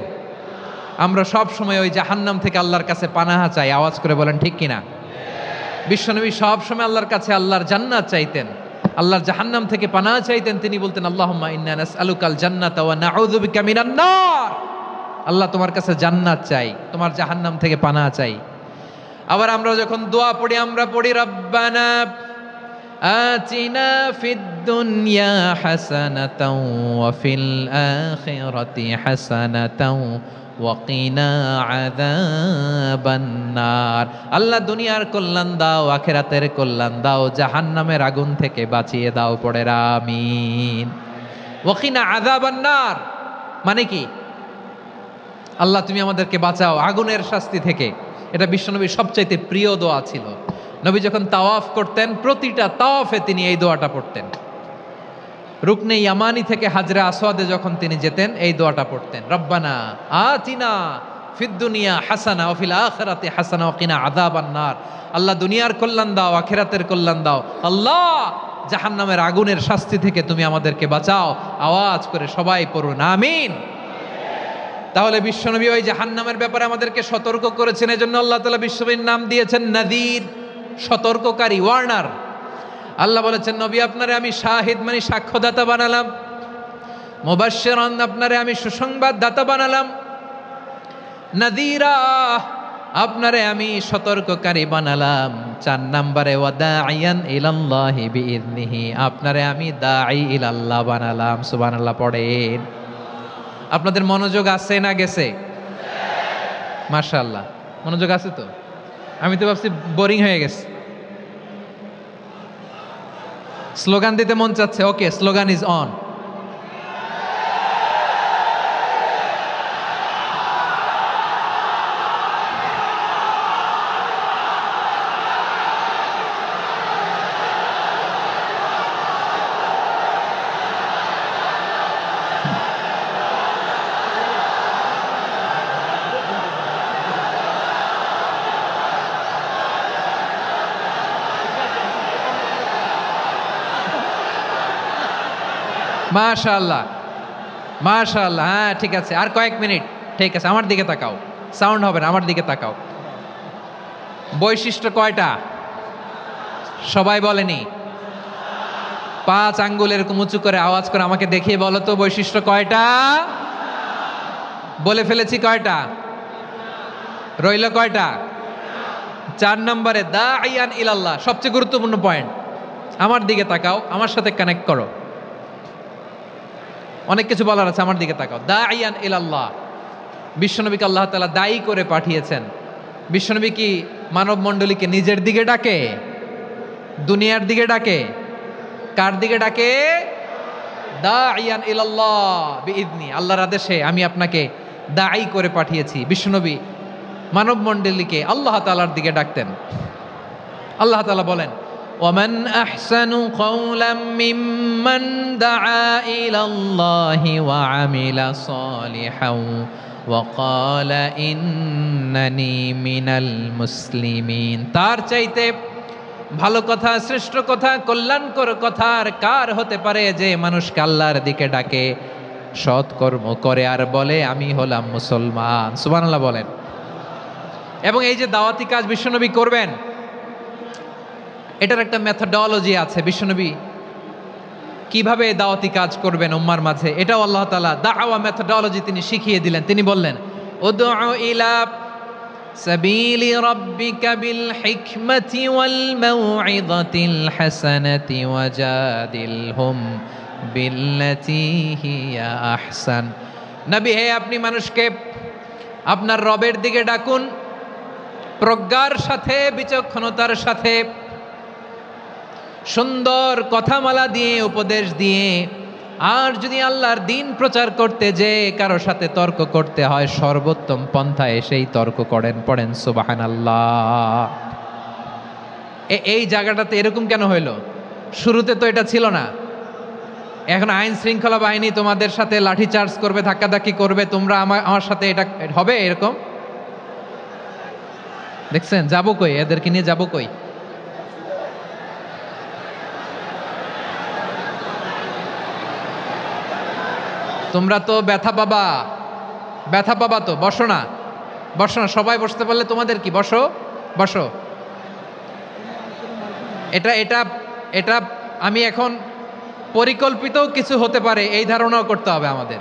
আমরা সব সময় ওই জাহান্নাম থেকে আল্লাহর কাছে পানাহা চাই। আওয়াজ করে বলেন ঠিক কিনা? বিশ্বনবী সব সময় আল্লাহর কাছে আল্লাহর জান্নাত চাইতেন, আল্লাহর জাহান্নাম থেকে পানাহা চাইতেন। তিনি বলতেন আল্লাহুম্মা ইন্না নাসআলুকাল জান্নাতা ওয়া নাউযু বিকা মিনান নার। আল্লাহ তোমার কাছে জান্নাত চাই, তোমার জাহান্নাম থেকে পানাহা চাই। আবার আমরা যখন দোয়া পড়ি, আমরা পড়ি রব্বানা আতিনা ফিদ দুনিয়া হাসানাতাও ওয়া ফিল আখিরাতি হাসানাতাও ওয়া কিনা আযাবান নার। আল্লাহ দুনিয়ার কল্যাণ দাও, আখিরাতের কল্যাণ দাও, জাহান্নামের আগুন থেকে বাঁচিয়ে দাও। পড়ে আমিন। ওয়া কিনা আযাবান নার মানে কি? আল্লাহ তুমি আমাদেরকে বাঁচাও আগুনের শাস্তি থেকে। এটা বিশ্বনবীর সবচাইতে প্রিয় দোয়া ছিল। নবী যখন তাওয়াফ করতেন, প্রতিটা তাওয়াফে তিনি এই দোয়াটা পড়তেন। রুকনে ইয়ামানি থেকে হাজরে আসওয়াদে যখন তিনি যেতেন, এই দোয়াটা পড়তেন, রব্বানা আতিনা ফিদ দুনিয়া হাসানা ওয়া ফিল আখিরাতি হাসানা ওয়া কিনা আযাবান নার। আল্লাহ দুনিয়ার কল্যাণ দাও, আখিরাতের কল্যাণ দাও। আল্লাহ জাহান্নামের আগুনের শাস্তি থেকে তুমি আমাদেরকে বাঁচাও। আওয়াজ করে সবাই পড়ুন আমিন। তাহলে বিশ্বনবী ওই জাহান্নামের ব্যাপারে আমাদেরকে সতর্ক করেছেন। এজন্য আল্লাহ তাআলা বিশ্বনবীর নাম দিয়েছেন নাযীর, সতর্ককারী, ওয়ার্নার। আল্লাহ বলেছেন নবী আপনারে আমি শাহিদ মানে সাক্ষ্যদাতা বানালাম, মুবাশশিরান আপনারে আমি সুসংবাদ দাতা বানালাম, নাযীরা আপনারে আমি সতর্ককারী বানালাম। 4 নম্বরে ওয়া দাঈয়ান ইলাল্লাহি বিইذনিহি, আপনারে আমি দাঈ ইলাল্লাহ বানালাম। সুবহানাল্লাহ পড়েন। আপনাদের মনোযোগ আছে না গেছে? মাশাআল্লাহ মনোযোগ আছে তো। আমি তো ভাবছি বোরিং হয়ে গেছে। স্লোগান দিতে মন চাচ্ছে। ওকে, স্লোগান ইজ অন। মাশাআল্লাহ মাশাআল্লাহ। হ্যাঁ ঠিক আছে, আর কয়েক মিনিট। ঠিক আছে, আমার দিকে তাকাও, সাউন্ড হবে না, আমার দিকে তাকাও। বৈশিষ্ট্য কয়টা সবাই বলেনি? 5 আঙ্গুল এরকম উঁচু করে আওয়াজ করে আমাকে দেখিয়ে বলো তো বৈশিষ্ট্য কয়টা? বলে ফেলেছি কয়টা? রইল কয়টা? 4 নম্বরে দাঈয়ান ইলাল্লাহ, সবচেয়ে গুরুত্বপূর্ণ পয়েন্ট। আমার দিকে তাকাও, আমার সাথে কানেক্ট করো। অনেক কিছু বলার আছে, আমার দিকে তাকাও। দাঈয়ান ইলাল্লাহ, বিশ্বনবীকে আল্লাহ তাআলা দায়ী করে পাঠিয়েছেন। বিশ্বনবী কি মানব মণ্ডলীকে নিজের দিকে ডাকে? দুনিয়ার দিকে ডাকে? কার দিকে ডাকে? দাঈয়ান ইলাল্লাহ বিইذনি, আল্লাহর আদেশে আমি আপনাকে দায়ী করে পাঠিয়েছি। বিশ্বনবী মানব মণ্ডলীকে আল্লাহ তাআলার দিকে ডাকতেন। আল্লাহ তাআলা বলেন ومن أحسن قولا ممن دعا إلى الله وعمل صالحا وقال إنني من المسلمين। তার চাইতে ভালো কথা, শ্রেষ্ঠ কথা, কল্যাণকর কথা আর কার হতে পারে যে মানুষকে আল্লাহর দিকে ডাকে, সৎকর্ম করে আর বলে আমি হলাম মুসলমান। সুবহানাল্লাহ বলেন। এবং এই যে দাওয়াতি কাজ বিশ্বনবী করবেন, এটার একটা মেথডোলজি আছে। বিশ্বনবী কিভাবে দাওয়াতি কাজ করবেন উম্মার মাঝে, এটাও আল্লাহ তাআলা দাওয়া মেথডোলজি তিনি শিখিয়ে দিলেন। তিনি বললেন উদউ ইলা সাবিলি রাব্বিকা বিল হিকমাতি ওয়াল মাউইযাতিল হাসানাতি ওয়াজাদিলহুম বিল্লাতী হিয়া আহসান। নবী হে, আপনি মানুষকে আপনার রবের দিকে ডাকুন প্রজ্ঞার সাথে, বিচক্ষণতার সাথে, সুন্দর কথামালা দিয়ে, উপদেশ দিয়ে। আর যদি আল্লাহর দিন প্রচার করতে যে কারো সাথে তর্ক করতে হয়, সর্বোত্তম পন্থায় সেই তর্ক করেন। পড়েন সুবহানাল্লাহ। এই জায়গাটাতে এরকম কেন হইল? শুরুতে তো এটা ছিল না। এখন আইন শৃঙ্খলা বাহিনী তোমাদের সাথে লাঠি চার্জ করবে, ধাক্কাধাক্কি করবে, তোমরা আমার সাথে এটা হবে এরকম? দেখছেন যাবো কই? এদেরকে নিয়ে যাবো কই? তোমরা তো ব্যথা পাবা, ব্যথা পাবা তো। বসো না, বসো না, সবাই বসতে পারলে তোমাদের কি? বসো, বসো। এটা এটা এটা আমি এখন পরিকল্পিত কিছু হতে পারে এই ধারণাও করতে হবে আমাদের।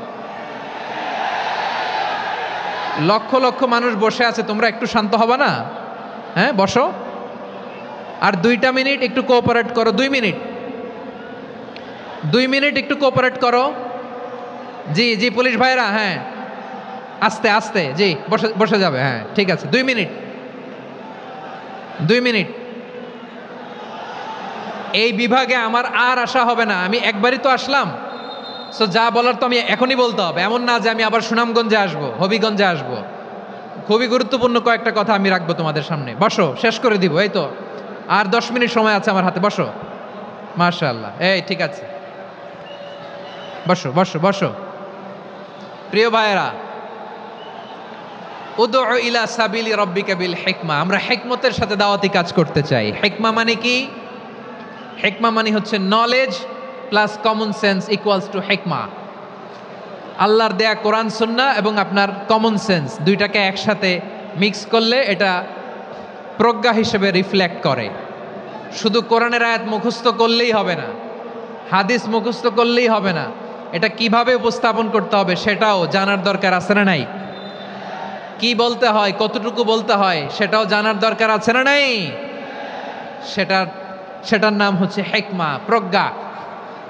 লক্ষ লক্ষ মানুষ বসে আছে, তোমরা একটু শান্ত হবা না? হ্যাঁ, বসো। আর 2টা মিনিট একটু কোঅপারেট করো। 2 মিনিট, 2 মিনিট একটু কোঅপারেট করো। জি জি, পুলিশ ভাইরা, হ্যাঁ, আস্তে আস্তে, জি, বসে বসে যাবে। হ্যাঁ, ঠিক আছে, 2 মিনিট, 2 মিনিট। এই বিভাগে আমার আর আসা হবে না। আমি একবারই তো আসলাম, সো যা বলার তো আমি এখনই বলতে হবে। এমন না যে আমি আবার সুনামগঞ্জে আসবো, হবিগঞ্জে আসবো। খুবই গুরুত্বপূর্ণ কয়েকটা কথা আমি রাখবো তোমাদের সামনে। বসো, শেষ করে দিব। এই তো আর 10 মিনিট সময় আছে আমার হাতে। বসো। মাশাআল্লাহ, এই ঠিক আছে, বসো বসো বসো। প্রিয় ভাইয়েরা, উদউ ইলা সাবিলি রাব্বিকা বিল হিকমা। আমরা হিকমতের সাথে দাওয়াতি কাজ করতে চাই। হিকমা মানে কি? হিকমা মানে হচ্ছে knowledge plus common sense equals to হিকমা। আল্লাহর দেয়া কোরআন সুন্নাহ এবং আপনার কমন সেন্স, দুইটাকে একসাথে মিক্স করলে এটা প্রজ্ঞা হিসেবে রিফ্লেক্ট করে। শুধু কোরআনের আয়াত মুখস্থ করলেই হবে না, হাদিস মুখস্থ করলেই হবে না, এটা কিভাবে উপস্থাপন করতে হবে সেটাও জানার দরকার আছে না নাই? কি বলতে হয়, কতটুকু বলতে হয় সেটাও জানার দরকার আছে না নাই? সেটার নাম হচ্ছে হিকমা, প্রজ্ঞা।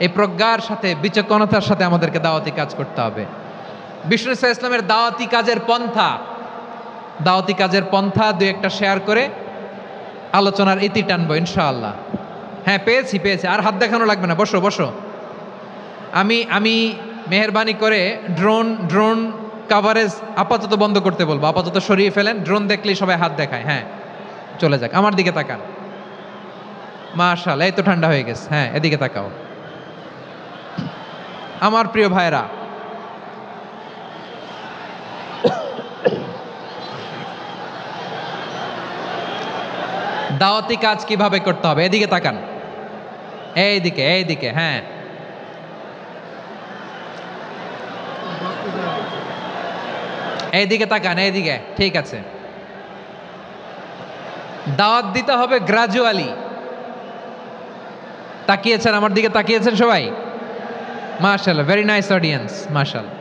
এই প্রজ্ঞার সাথে, বিচক্ষণতার সাথে আমাদেরকে দাওয়াতি কাজ করতে হবে। বিষ্ণু ইসা ইসলামের দাওয়াতি কাজের পন্থা 2-1টা শেয়ার করে আলোচনার ইতি টানবো ইনশাআল্লাহ। হ্যাঁ, পেয়েছি। আর হাত দেখানো লাগবে না, বসো বসো। আমি মেহেরবানি করে ড্রোন কাভারেজ আপাতত বন্ধ করতে বলবো। আপাতত সরিয়ে ফেলেন। ড্রোন দেখলেই সবাই হাত দেখায়। হ্যাঁ, চলে যাক। আমার দিকে তাকান। মাশাআল্লাহ, এই তো ঠান্ডা হয়ে গেছে। হ্যাঁ, এদিকে তাকাও। আমার প্রিয় ভাইরা, দাওয়াতি কাজ কিভাবে করতে হবে এদিকে তাকান। এইদিকে, হ্যাঁ। এইদিকে তাকান, এইদিকে, ঠিক আছে। দাওয়াত দিতে হবে গ্রাজুয়ালি। তাকিয়েছেন আমার দিকে, তাকিয়েছেন সবাই? মাশাআল্লাহ, ভেরি নাইস অডিয়েন্স, মাশাআল্লাহ।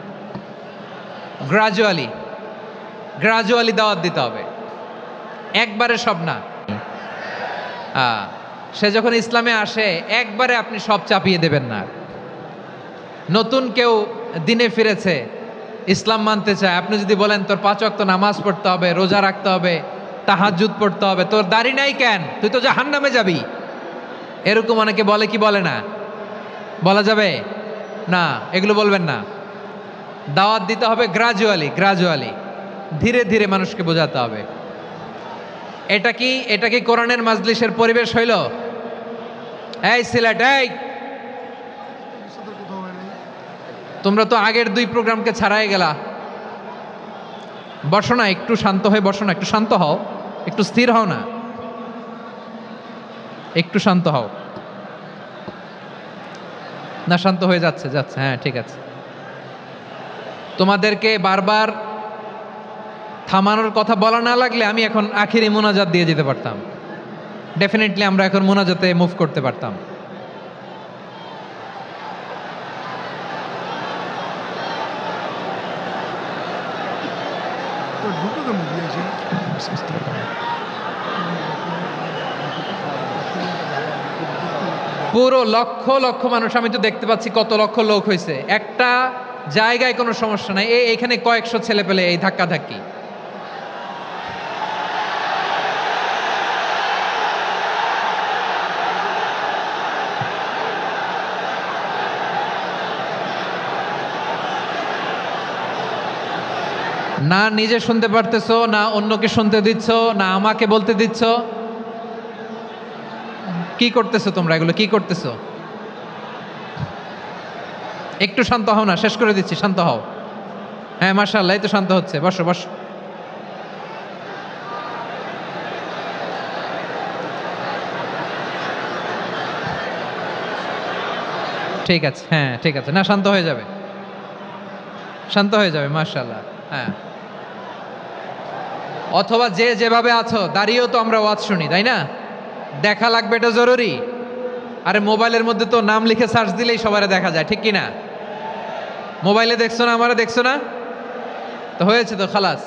গ্রাজুয়ালি দাওয়াত দিতে হবে, একবারে সব না। সে যখন ইসলামে আসে একবারে আপনি সব চাপিয়ে দেবেন না। নতুন কেউ দিনে ফিরেছে, ইসলাম মানতে চায়, আপনি যদি বলেন তোর 5 ওয়াক্ত নামাজ পড়তে হবে, রোজা রাখতে হবে, তাহাজ্জুদ পড়তে হবে, তোর দাড়ি নাই কেন, তুই তো জাহান্নামে যাবি, এরকম অনেকে বলে কি বলে না? বলা যাবে না, এগুলো বলবেন না। দাওয়াত দিতে হবে গ্রাজুয়ালি, ধীরে ধীরে মানুষকে বোঝাতে হবে। এটা কি কোরআনের মাজলিসের পরিবেশ হইল? এই সিলেট, এই তোমরা তো আগের 2 প্রোগ্রামকে ছাড়াই গেলা। বসো না, একটু শান্ত হয়ে বসো না, একটু শান্ত হও, একটু স্থির হও না, একটু শান্ত হও না। শান্ত হয়ে যাচ্ছে। হ্যাঁ, ঠিক আছে। তোমাদেরকে বারবার থামানোর কথা বলা না লাগলে আমি এখন আখিরি মোনাজাত দিয়ে যেতে পারতাম। ডেফিনেটলি আমরা এখন মোনাজাতে মুভ করতে পারতাম। পুরো লক্ষ লক্ষ মানুষ, আমি তো দেখতে পাচ্ছি কত লক্ষ লোক হয়েছে, একটা জায়গায় কোনো সমস্যা নাই, এখানে কয়েকশো ছেলে পেলে এই ধাক্কা ধাক্কি। না নিজে শুনতে পারতেছো, না অন্যকে শুনতে দিচ্ছ, না আমাকে বলতে দিচ্ছ। কি করতেছো তোমরা, এগুলো কি করতেছো? একটু শান্ত হও না, শেষ করে দিচ্ছি, শান্ত হও। হ্যাঁ মাশাআল্লাহ, এই তো শান্ত হচ্ছে, বসো বসো। ঠিক আছে, হ্যাঁ ঠিক আছে, না শান্ত হয়ে যাবে, শান্ত হয়ে যাবে, মাশাআল্লাহ। হ্যাঁ, অথবা যে যেভাবে আছো দাঁড়িয়েও তো আমরা ওয়াজ শুনি, তাই না? দেখা লাগবে, এটা জরুরি। আরে মোবাইলের মধ্যে তো নাম লিখে সার্চ দিলেই সবারে দেখা যায়, ঠিক কি না? মোবাইলে দেখছো না, আমারে দেখছো না, তো হয়েছে তো, খালাস।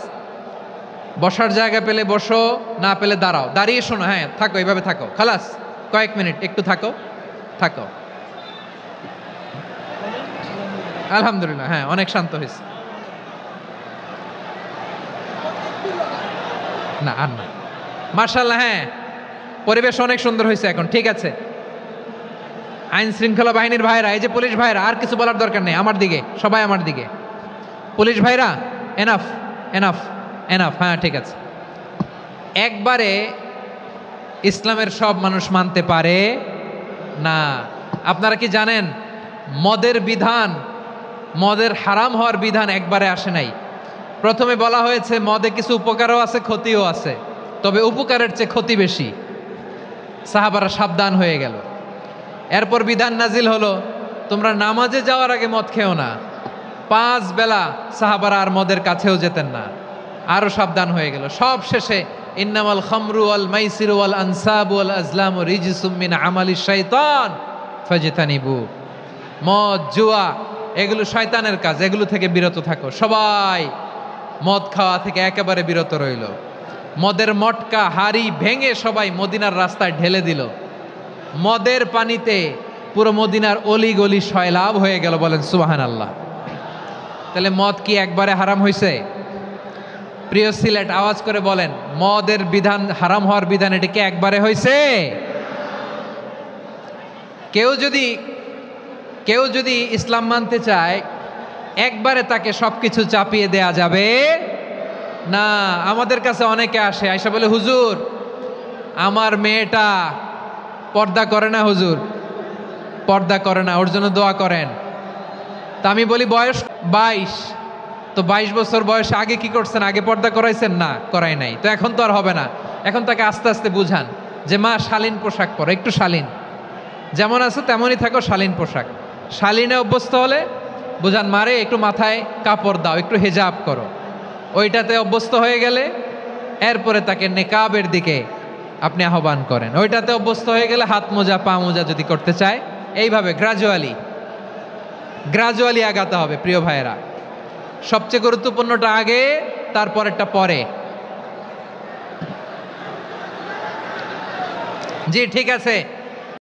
বসার জায়গা পেলে বসো, না পেলে দাঁড়াও, দাঁড়িয়ে শোনো, হ্যাঁ থাকো, এইভাবে থাকো, খালাস। কয়েক মিনিট একটু থাকো, থাকো। আলহামদুলিল্লাহ, হ্যাঁ অনেক শান্ত হয়েছে। না আর না, মাশাআল্লাহ, হ্যাঁ পরিবেশ অনেক সুন্দর হয়েছে এখন, ঠিক আছে। আইন শৃঙ্খলা বাহিনীর ভাইরা, এই যে পুলিশ ভাইরা, আর কিছু বলার দরকার নেই, আমার দিকে সবাই, আমার দিকে। পুলিশ ভাইরা এনাফ, এনাফ, এনাফ, হ্যাঁ ঠিক আছে। একবারে ইসলামের সব মানুষ মানতে পারে না। আপনারা কি জানেন মদের বিধান, মদের হারাম হওয়ার বিধান একবারে আসে নাই। প্রথমে বলা হয়েছে মদে কিছু উপকারও আছে, ক্ষতিও আছে, তবে উপকারের চেয়ে ক্ষতি বেশি। সাহাবারা সাবধান হয়ে গেল। এরপর বিধান নাজিল হলো, তোমরা নামাজে যাওয়ার আগে মদ খেও না। 5 বেলা সাহাবারা আর মদের কাছেও যেতেন না, আরো সাবধান হয়ে গেল। সব শেষে ইন্নামাল খামরু ওয়াল মাইসিরু ওয়াল আনসাবু ওয়াল আজলামু রিজসুম মিন আমালিশ শাইতান ফাজতানিবু। মদ, জুয়া এগুলো শয়তানের কাজ, এগুলো থেকে বিরত থাকো। সবাই মদ খাওয়া থেকে একেবারে বিরত রইল। মদের মটকা হাড়ি ভেঙে সবাই মদিনার রাস্তায় ঢেলে দিল। মদের পানিতে পুরো মদিনার অলি গলি সয়লাভ হয়ে গেল, বলেন সুবহানাল্লাহ। তাহলে মদ কি একবারে হারাম হয়েছে? প্রিয় সিলেট, আওয়াজ করে বলেন, মদের বিধান, হারাম হওয়ার বিধান, এটা কি একবারে হয়েছে? কেউ যদি ইসলাম মানতে চায়, একবারে তাকে সবকিছু চাপিয়ে দেয়া যাবে না। আমাদের কাছে অনেকে আসে, আয়সা বলে, হুজুর আমার মেয়েটা পর্দা করে না, হুজুর পর্দা করে না, ওর জন্য দোয়া করেন। তা আমি বলি বয়স 22, তো 22 বছর বয়সে আগে কি করছেন? আগে পর্দা করাইছেন? না, করাই নাই। তো এখন তো আর হবে না। এখন তাকে আস্তে আস্তে বুঝান যে মা শালীন পোশাক পরো, একটু শালীন, যেমন আছো তেমনই থাকো, শালীন পোশাক। শালীনে অভ্যস্ত হলে বুঝান, মারে একটু মাথায় কাপড় দাও, একটু হেজাব করো। ওইটাতে অভ্যস্ত হয়ে গেলে এরপরে তাকে নেকাবের দিকে আপনি আহ্বান করেন। ওইটাতে অভ্যস্ত হয়ে গেলে হাত মোজা, পা মোজা যদি করতে চায়, এইভাবে গ্রাজুয়ালি আগাতে হবে। প্রিয় ভাইয়েরা, সবচেয়ে গুরুত্বপূর্ণটা আগে, তারপরেরটা পরে। জি ঠিক আছে,